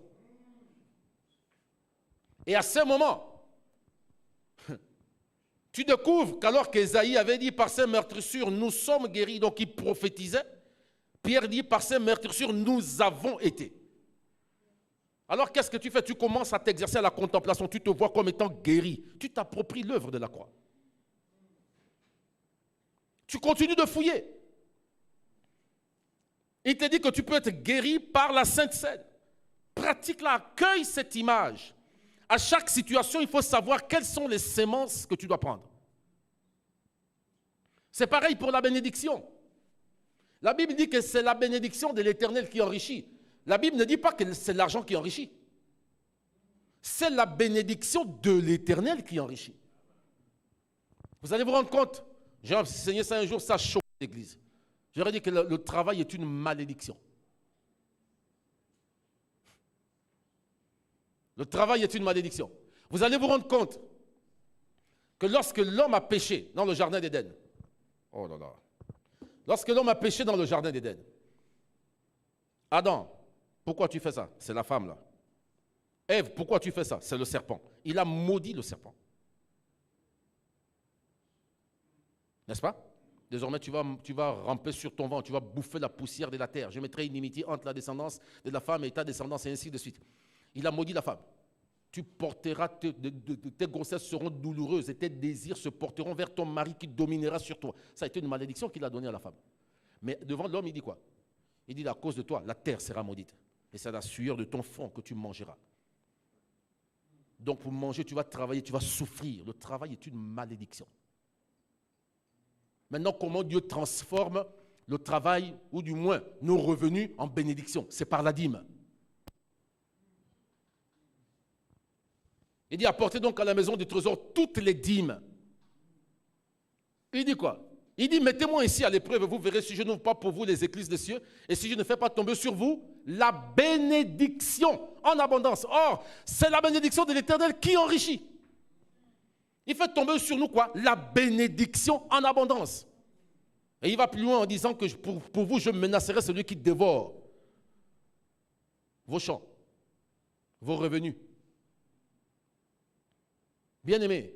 Et à ce moment, tu découvres qu'alors qu'Ésaïe avait dit par ses meurtrissures, nous sommes guéris, donc il prophétisait. Pierre dit par ses meurtrissures, nous avons été. Alors qu'est-ce que tu fais? Tu commences à t'exercer à la contemplation, tu te vois comme étant guéri. Tu t'appropries l'œuvre de la croix. Tu continues de fouiller. Il te dit que tu peux être guéri par la Sainte Seine. Pratique-la, accueille cette image. À chaque situation, il faut savoir quelles sont les sémences que tu dois prendre. C'est pareil pour la bénédiction. La Bible dit que c'est la bénédiction de l'Éternel qui enrichit. La Bible ne dit pas que c'est l'argent qui enrichit. C'est la bénédiction de l'Éternel qui enrichit. Vous allez vous rendre compte. J'ai enseigné ça un jour, ça choque l'Église. J'aurais dit que le travail est une malédiction. Le travail est une malédiction. Vous allez vous rendre compte que lorsque l'homme a péché dans le jardin d'Éden, oh là là, lorsque l'homme a péché dans le jardin d'Éden, Adam, pourquoi tu fais ça? C'est la femme là. Ève, pourquoi tu fais ça? C'est le serpent. Il a maudit le serpent. N'est-ce pas? Désormais, tu vas ramper sur ton ventre, tu vas bouffer la poussière de la terre. Je mettrai une inimitié entre la descendance de la femme et ta descendance, et ainsi de suite. Il a maudit la femme. Tu porteras, tes grossesses seront douloureuses et tes désirs se porteront vers ton mari qui dominera sur toi. Ça a été une malédiction qu'il a donnée à la femme. Mais devant l'homme, il dit quoi? Il dit, à cause de toi, la terre sera maudite. Et c'est la sueur de ton front que tu mangeras. Donc pour manger, tu vas travailler, tu vas souffrir. Le travail est une malédiction. Maintenant, comment Dieu transforme le travail, ou du moins nos revenus, en bénédiction? C'est par la dîme. Il dit, apportez donc à la maison du trésor toutes les dîmes. Il dit quoi? Il dit, mettez-moi ici à l'épreuve, vous verrez si je n'ouvre pas pour vous les écluses des cieux, et si je ne fais pas tomber sur vous la bénédiction en abondance. Or, c'est la bénédiction de l'Éternel qui enrichit. Il fait tomber sur nous quoi? La bénédiction en abondance. Et il va plus loin en disant que pour vous, je menacerai celui qui dévore vos champs, vos revenus. Bien-aimé,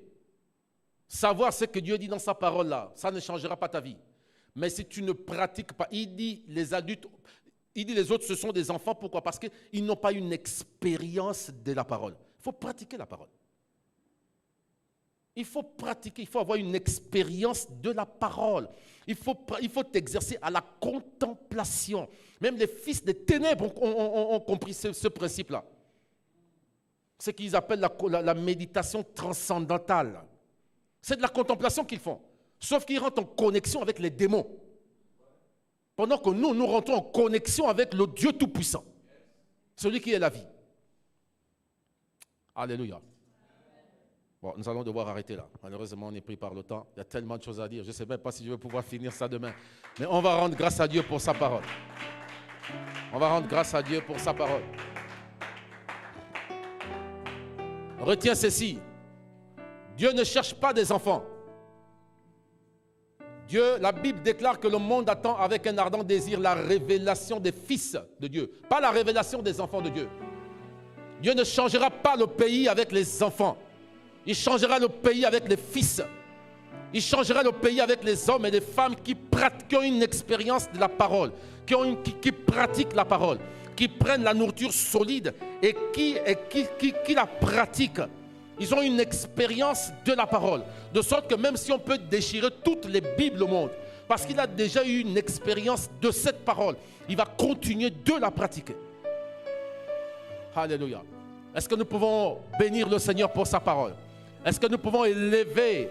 savoir ce que Dieu dit dans sa parole là, ça ne changera pas ta vie. Mais si tu ne pratiques pas, il dit les adultes, il dit les autres, ce sont des enfants. Pourquoi? Parce qu'ils n'ont pas une expérience de la parole. Il faut pratiquer la parole. Il faut pratiquer, il faut avoir une expérience de la parole. Il faut t'exercer à la contemplation. Même les fils des ténèbres ont compris ce principe-là. Ce qu'ils appellent la méditation transcendantale. C'est de la contemplation qu'ils font. Sauf qu'ils rentrent en connexion avec les démons. Pendant que nous rentrons en connexion avec le Dieu Tout-Puissant. Celui qui est la vie. Alléluia. Bon, nous allons devoir arrêter là. Malheureusement, on est pris par le temps. Il y a tellement de choses à dire. Je ne sais même pas si je vais pouvoir finir ça demain. Mais on va rendre grâce à Dieu pour sa parole. On va rendre grâce à Dieu pour sa parole. Retiens ceci. Dieu ne cherche pas des enfants. Dieu, la Bible déclare que le monde attend avec un ardent désir la révélation des fils de Dieu. Pas la révélation des enfants de Dieu. Dieu ne changera pas le pays avec les enfants. Il changera le pays avec les fils. Il changera le pays avec les hommes et les femmes qui ont une expérience de la parole, qui pratiquent la parole, qui prennent la nourriture solide et qui la pratiquent. Ils ont une expérience de la parole. De sorte que même si on peut déchirer toutes les Bibles au monde, parce qu'il a déjà eu une expérience de cette parole, il va continuer de la pratiquer. Alléluia. Est-ce que nous pouvons bénir le Seigneur pour sa parole? Est-ce que nous pouvons élever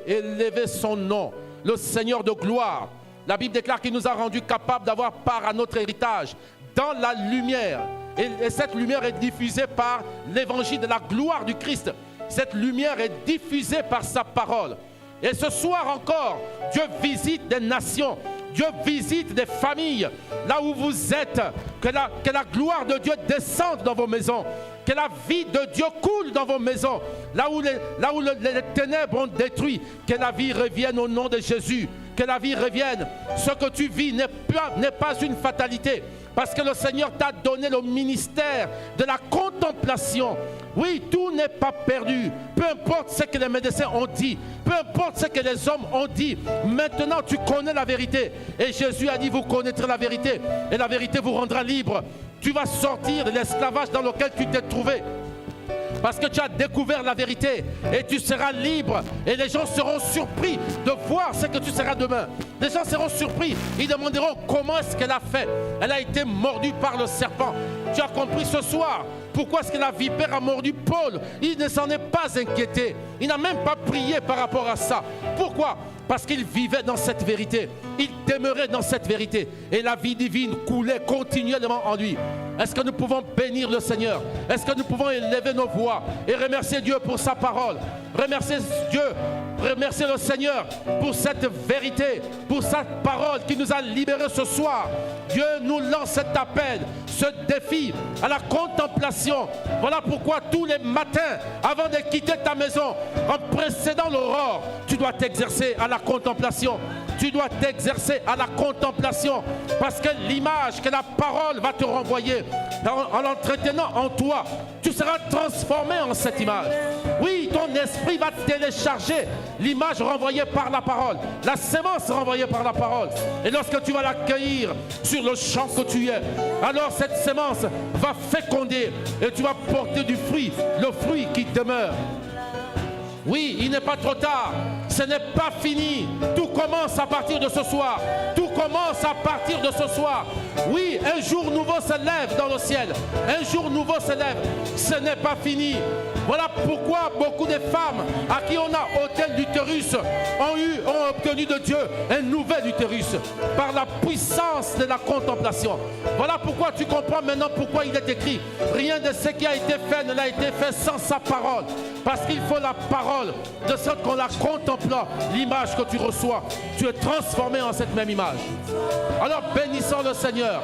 son nom, le Seigneur de gloire? La Bible déclare qu'il nous a rendus capables d'avoir part à notre héritage dans la lumière. Et cette lumière est diffusée par l'évangile de la gloire du Christ. Cette lumière est diffusée par sa parole. Et ce soir encore, Dieu visite des nations. Dieu visite des familles. Là où vous êtes, que la gloire de Dieu descende dans vos maisons. Que la vie de Dieu coule dans vos maisons. Là où les ténèbres ont détruit, que la vie revienne au nom de Jésus. Que la vie revienne. Ce que tu vis n'est pas une fatalité. Parce que le Seigneur t'a donné le ministère de la contemplation. Oui, tout n'est pas perdu. Peu importe ce que les médecins ont dit. Peu importe ce que les hommes ont dit. Maintenant, tu connais la vérité. Et Jésus a dit, vous connaîtrez la vérité. Et la vérité vous rendra libre. Tu vas sortir de l'esclavage dans lequel tu t'es trouvé. Parce que tu as découvert la vérité et tu seras libre. Et les gens seront surpris de voir ce que tu seras demain. Les gens seront surpris. Ils demanderont comment est-ce qu'elle a fait. Elle a été mordue par le serpent. Tu as compris ce soir pourquoi est-ce que la vipère a mordu Paul. Il ne s'en est pas inquiété. Il n'a même pas prié par rapport à ça. Pourquoi? Parce qu'il vivait dans cette vérité. Il demeurait dans cette vérité. Et la vie divine coulait continuellement en lui. Est-ce que nous pouvons bénir le Seigneur? Est-ce que nous pouvons élever nos voix et remercier Dieu pour sa parole? Remercier Dieu, remercier le Seigneur pour cette vérité, pour sa parole qui nous a libérés ce soir. Dieu nous lance cet appel, ce défi à la contemplation. Voilà pourquoi tous les matins, avant de quitter ta maison, en précédant l'aurore, tu dois t'exercer à la contemplation. Tu dois t'exercer à la contemplation parce que l'image que la parole va te renvoyer, en l'entretenant en toi, tu seras transformé en cette image. Oui, ton esprit va télécharger l'image renvoyée par la parole, la sémence renvoyée par la parole. Et lorsque tu vas l'accueillir sur le champ que tu es, alors cette sémence va féconder et tu vas porter du fruit, le fruit qui demeure. Oui, il n'est pas trop tard. Ce n'est pas fini. Tout commence à partir de ce soir. Tout commence à partir de ce soir. Oui, un jour nouveau se lève dans le ciel. Un jour nouveau se lève. Ce n'est pas fini. Voilà pourquoi beaucoup de femmes à qui on a ôté l'utérus ont obtenu de Dieu un nouvel utérus par la puissance de la contemplation. Voilà pourquoi tu comprends maintenant pourquoi il est écrit. Rien de ce qui a été fait ne l'a été fait sans sa parole. Parce qu'il faut la parole, de sorte qu'on la contemplant, l'image que tu reçois, tu es transformé en cette même image. Alors bénissons le Seigneur,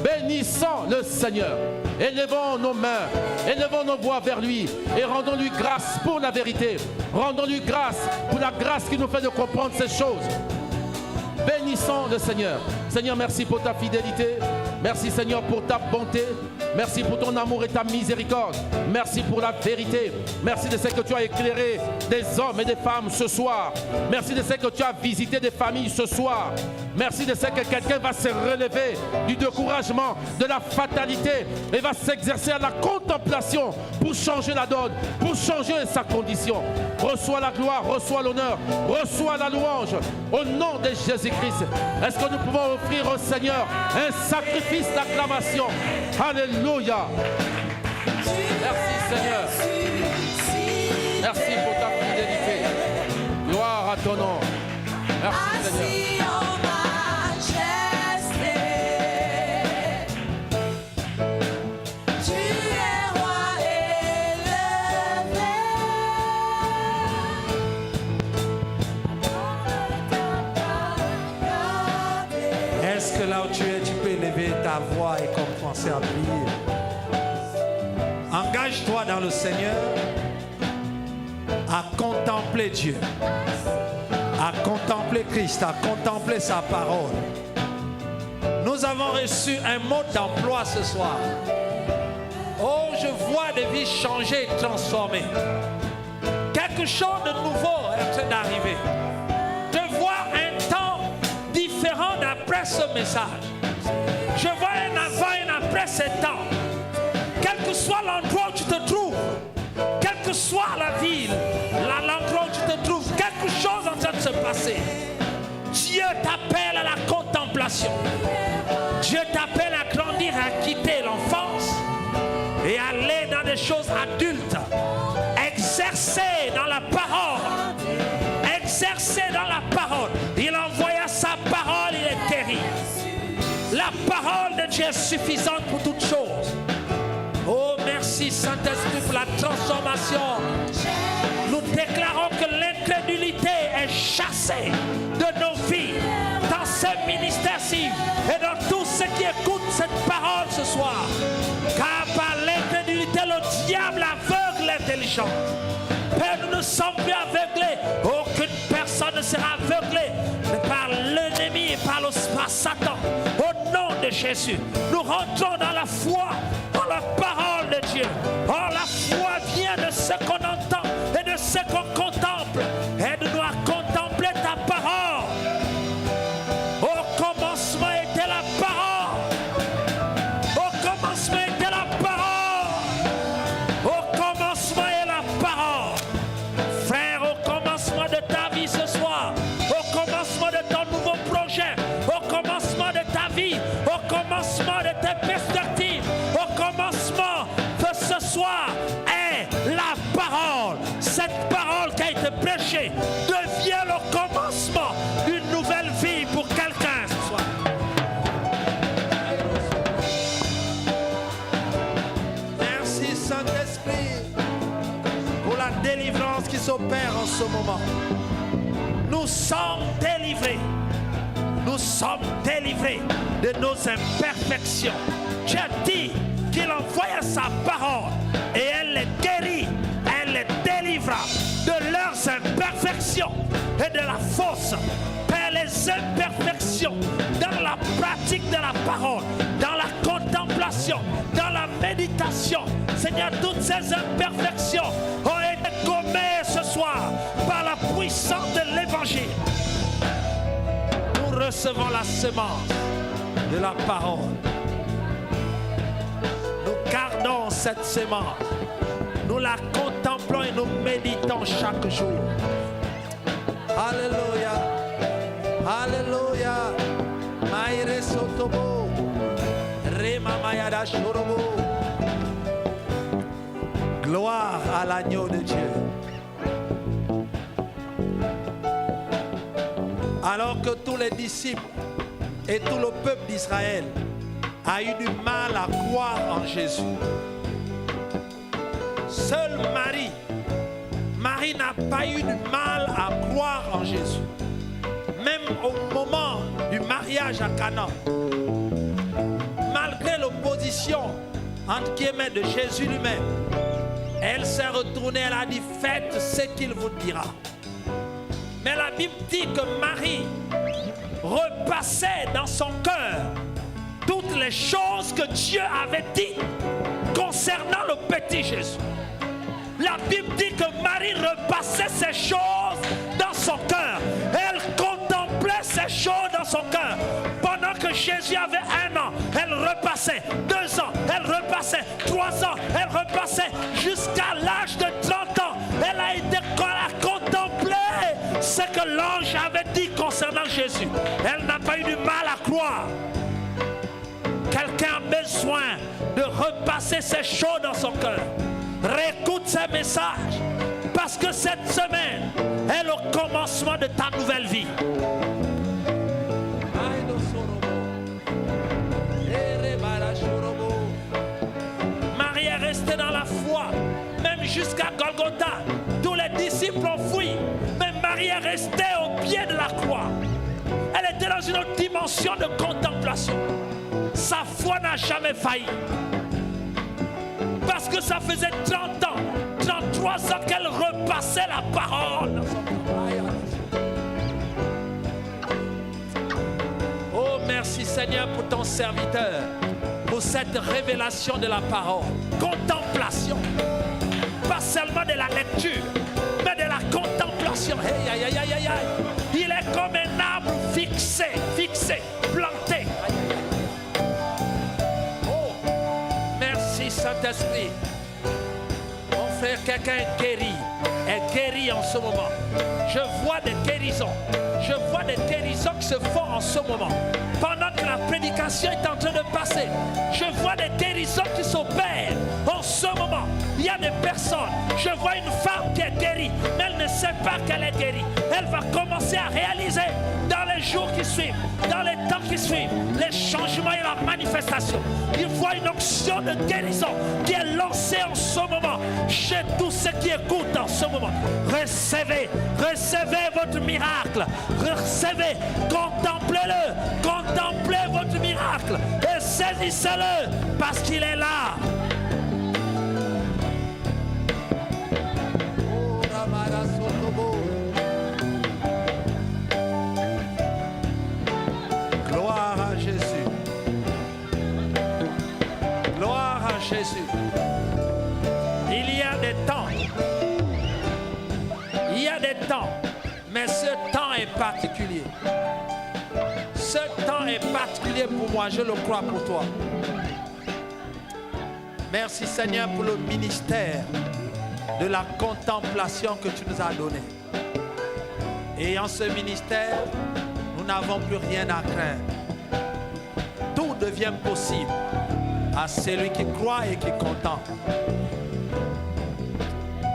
bénissons le Seigneur. Élevons nos mains, élevons nos voix vers lui et rendons-lui grâce pour la vérité. Rendons-lui grâce pour la grâce qui nous fait de comprendre ces choses. Bénissons le Seigneur. Seigneur, merci pour ta fidélité. Merci Seigneur pour ta bonté. Merci pour ton amour et ta miséricorde. Merci pour la vérité. Merci de ce que tu as éclairé des hommes et des femmes ce soir. Merci de ce que tu as visité des familles ce soir. Merci de ce que quelqu'un va se relever du découragement, de la fatalité et va s'exercer à la contemplation pour changer la donne, pour changer sa condition. Reçois la gloire, reçois l'honneur, reçois la louange au nom de Jésus-Christ. Est-ce que nous pouvons offrir au Seigneur un sacrifice d'acclamation? Alléluia. Merci Seigneur. Merci pour ta fidélité. Gloire à ton nom. Merci Seigneur. Est-ce que là où tu es, tu peux élever ta voix et commencer à prier? Engage-toi dans le Seigneur à contempler Dieu, à contempler Christ, à contempler sa parole. Nous avons reçu un mot d'emploi ce soir. Oh, je vois des vies changer et transformées. Quelque chose de nouveau est en train d'arriver. Je vois un temps différent d'après ce message. Je vois un avant et un après ce temps. Quel que soit l'endroit où tu te trouves, quelle que soit la ville, l'endroit où tu te trouves, quelque chose est en train de se passer. Dieu t'appelle à la contemplation. Dieu t'appelle à grandir, à quitter l'enfance et aller dans des choses adultes. Exercer dans la parole. Exercer dans la parole. Il envoya sa parole, il est guéri. La parole de Dieu est suffisante pour toutes choses. Oh, merci Saint-Esprit pour la transformation. Nous déclarons que l'incrédulité est chassée de nos vies dans ce ministère-ci et dans tous ceux qui écoutent cette parole ce soir. Car par l'incrédulité, le diable aveugle l'intelligent. Père, nous ne sommes plus aveuglés. Aucune personne ne sera aveuglée, mais par l'ennemi et par Satan. Au nom de Jésus, nous rentrons dans la foi, dans la parole de Dieu. Or, la foi vient de ce qu'on entend et de ce qu'on contemple. Aide-nous à contempler ta parole. Au commencement était la parole. Au commencement était la parole. Au commencement est la parole. Frère, au commencement de ta vie ce soir, au commencement de ton nouveau projet, au commencement de ta vie, au commencement de tes perspectives, au commencement de ce soir est la parole. Cette parole qui a été prêchée devient le commencement d'une nouvelle vie pour quelqu'un ce soir. Merci Saint-Esprit pour la délivrance qui s'opère en ce moment. Nous sommes délivrés. Nous sommes délivrés de nos imperfections. Dieu a dit qu'il envoya sa parole et elle les guérit, elle les délivra de leurs imperfections et de la fausse. Père, les imperfections dans la pratique de la parole, dans la contemplation, dans la méditation. Seigneur, toutes ces imperfections ont été gommées ce soir par la puissance de l'évangile. Nous recevons la semence de la parole. Nous gardons cette semence. Nous la contemplons et nous méditons chaque jour. Alléluia. Alléluia. Maïre sotobo. Rema mayada shorobo. Gloire à l'agneau de Dieu. Alors que tous les disciples et tout le peuple d'Israël a eu du mal à croire en Jésus, seule Marie n'a pas eu du mal à croire en Jésus. Même au moment du mariage à Cana, malgré l'opposition entre guillemets de Jésus lui-même, elle s'est retournée, elle a dit: faites ce qu'il vous dira. Mais la Bible dit que Marie repassait dans son cœur toutes les choses que Dieu avait dit concernant le petit Jésus. La Bible dit que Marie repassait ces choses dans son cœur. Elle contemplait ces choses dans son cœur. Pendant que Jésus avait 1 an, elle repassait. 2 ans, elle repassait. 3 ans, elle repassait. Jusqu'à l'âge de 30 ans, elle a été contemplée ce que l'ange avait dit concernant Jésus. Elle n'a pas eu du mal à croire. Quelqu'un a besoin de repasser ces choses dans son cœur. Réécoute ces messages, parce que cette semaine est le commencement de ta nouvelle vie. Marie est restée dans la foi, même jusqu'à Golgotha. Tous les disciples ont fui, mais Marie est restée au pied de la croix. Elle était dans une autre dimension de contemplation. Sa foi n'a jamais failli. Parce que ça faisait 30 ans, 33 ans qu'elle repassait la parole. Oh, merci Seigneur pour ton serviteur, pour cette révélation de la parole. Contemplation. Pas seulement de la lecture, mais de la contemplation. Hey, aïe, aïe, aïe, aïe, aïe. Il est comme un arbre fixé, planté. Saint-Esprit, mon frère, quelqu'un est guéri en ce moment. Je vois des guérisons. Je vois des guérisons qui se font en ce moment. Pendant que la prédication est en train de passer, je vois des guérisons qui s'opèrent en ce moment. Il y a des personnes. Je vois une femme qui est guérie, mais elle ne sait pas qu'elle est guérie. Elle va commencer à réaliser dans les jours qui suivent, dans les temps qui suivent, les changements et la manifestation. Il voit une onction de guérison qui est lancée en ce moment chez tous ceux qui écoutent en ce moment. Recevez votre miracle. Recevez, contemplez-le, contemplez votre miracle et saisissez-le parce qu'il est là. Gloire à Jésus. Gloire à Jésus. Il y a des temps. Il y a des temps. Mais ce temps est particulier. Ce temps est particulier pour moi. Je le crois pour toi. Merci Seigneur pour le ministère de la contemplation que tu nous as donné. Et en ce ministère, nous n'avons plus rien à craindre. Tout devient possible à celui qui croit et qui contemple.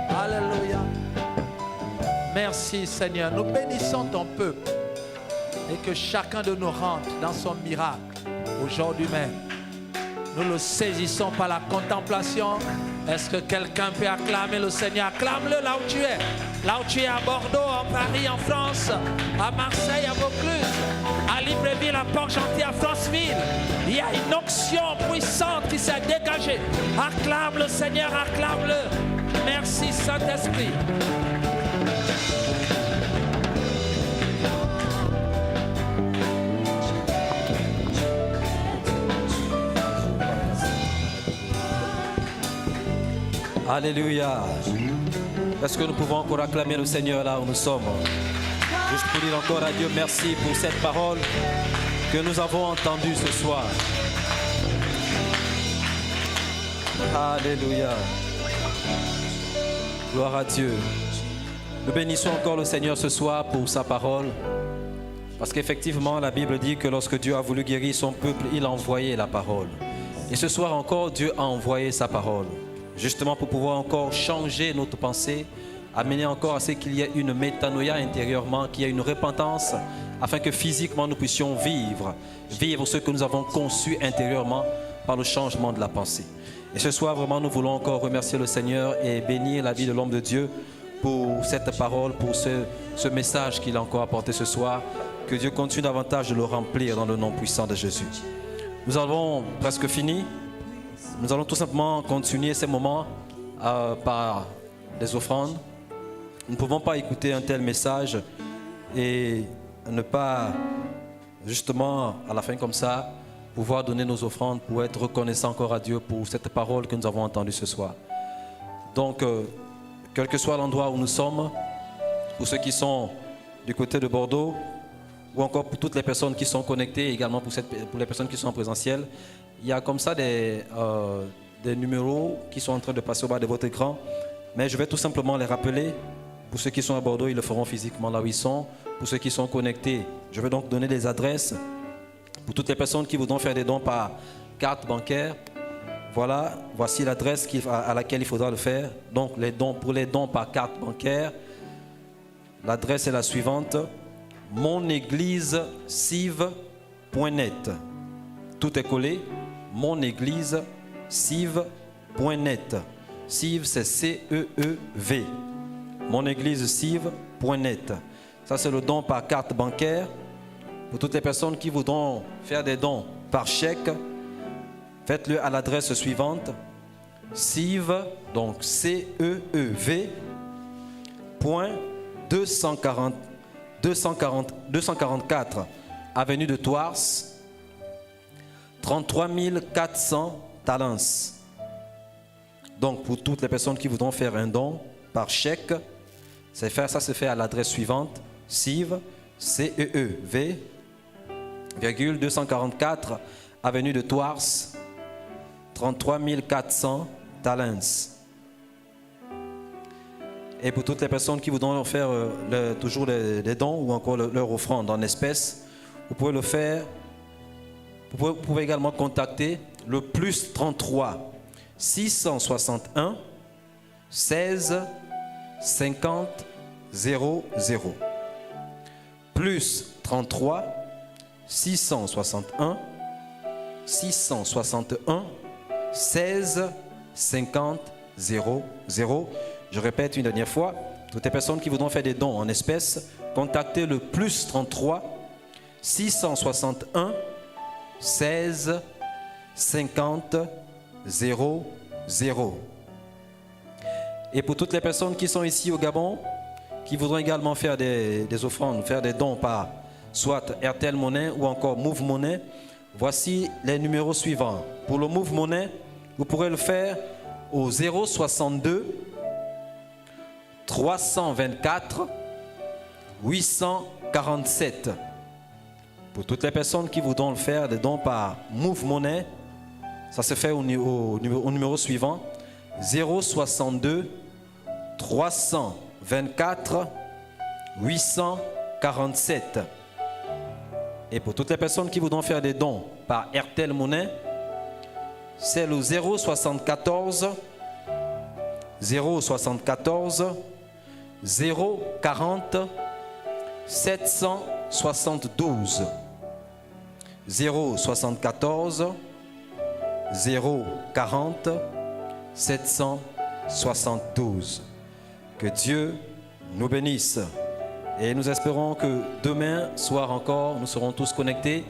Alléluia. Merci Seigneur. Nous bénissons ton peuple et que chacun de nous rentre dans son miracle aujourd'hui même. Nous le saisissons par la contemplation. Est-ce que quelqu'un peut acclamer le Seigneur? Acclame-le là où tu es. Là où tu es, à Bordeaux, à Paris, en France, à Marseille, à Vaucluse, à Libreville, à Port-Gentil, à Franceville. Il y a une onction puissante qui s'est dégagée. Acclame le Seigneur, acclame-le. Merci Saint-Esprit. Alléluia. Est-ce que nous pouvons encore acclamer le Seigneur là où nous sommes? Juste pour dire encore à Dieu merci pour cette parole que nous avons entendue ce soir. Alléluia. Gloire à Dieu. Nous bénissons encore le Seigneur ce soir pour sa parole. Parce qu'effectivement, la Bible dit que lorsque Dieu a voulu guérir son peuple, il a envoyé la parole. Et ce soir encore, Dieu a envoyé sa parole. Justement pour pouvoir encore changer notre pensée, amener encore à ce qu'il y ait une métanoïa intérieurement, qu'il y ait une repentance, afin que physiquement nous puissions vivre ce que nous avons conçu intérieurement par le changement de la pensée. Et ce soir, vraiment, nous voulons encore remercier le Seigneur et bénir la vie de l'homme de Dieu pour cette parole, pour ce message qu'il a encore apporté ce soir. Que Dieu continue davantage de le remplir dans le nom puissant de Jésus. Nous avons presque fini. Nous allons tout simplement continuer ces moments par des offrandes. Nous ne pouvons pas écouter un tel message et ne pas, justement, à la fin comme ça, pouvoir donner nos offrandes, pour être reconnaissant encore à Dieu pour cette parole que nous avons entendue ce soir. Donc, quel que soit l'endroit où nous sommes, pour ceux qui sont du côté de Bordeaux, ou encore pour toutes les personnes qui sont connectées, également pour les personnes qui sont en présentiel, il y a comme ça des numéros qui sont en train de passer au bas de votre écran, mais je vais tout simplement les rappeler. Pour ceux qui sont à Bordeaux, ils le feront physiquement là où ils sont. Pour ceux qui sont connectés, je vais donc donner les adresses. Pour toutes les personnes qui voudront faire des dons par carte bancaire, voilà, voici l'adresse à laquelle il faudra le faire. Donc pour les dons par carte bancaire, l'adresse est la suivante: monéglise-cive.net. Tout est collé, monéglise-cive.net. Cive, c'est C-E-E-V. monéglise-cive.net. Ça, c'est le don par carte bancaire. Pour toutes les personnes qui voudront faire des dons par chèque, faites-le à l'adresse suivante: Cive, donc C-E-E-V, .244 avenue de Thouars, 33 400 Talence. Donc, pour toutes les personnes qui voudront faire un don par chèque, ça se fait à l'adresse suivante: Cive, C-E-E-V, 244 avenue de Thouars, 33 400 Talence. Et pour toutes les personnes qui voudront faire toujours les dons ou encore leur offrande en espèces, vous pouvez le faire. Vous pouvez également contacter le plus 33 661 16 50 00. Plus 33 661 16 50 00. Je répète une dernière fois, toutes les personnes qui voudront faire des dons en espèces, contactez le plus 33 661 16 50 00. Et pour toutes les personnes qui sont ici au Gabon, qui voudront également faire des offrandes, faire des dons par soit RTL Monnaie ou encore Move Money, voici les numéros suivants. Pour le Move Money, vous pourrez le faire au 062 324 847. Pour toutes les personnes qui voudront le faire des dons par Move Money, ça se fait au numéro suivant: 062 324 847. Et pour toutes les personnes qui voudront faire des dons par RTL Monnaie, c'est le 074 040 772. 074 040 772. Que Dieu nous bénisse. Et nous espérons que demain soir encore, nous serons tous connectés.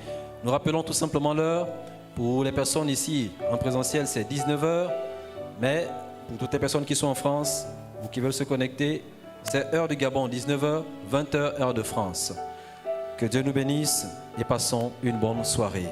Nous rappelons tout simplement l'heure. Pour les personnes ici en présentiel, c'est 19h. Mais pour toutes les personnes qui sont en France ou qui veulent se connecter, c'est heure du Gabon, 19h, 20h, heure de France. Que Dieu nous bénisse et passons une bonne soirée.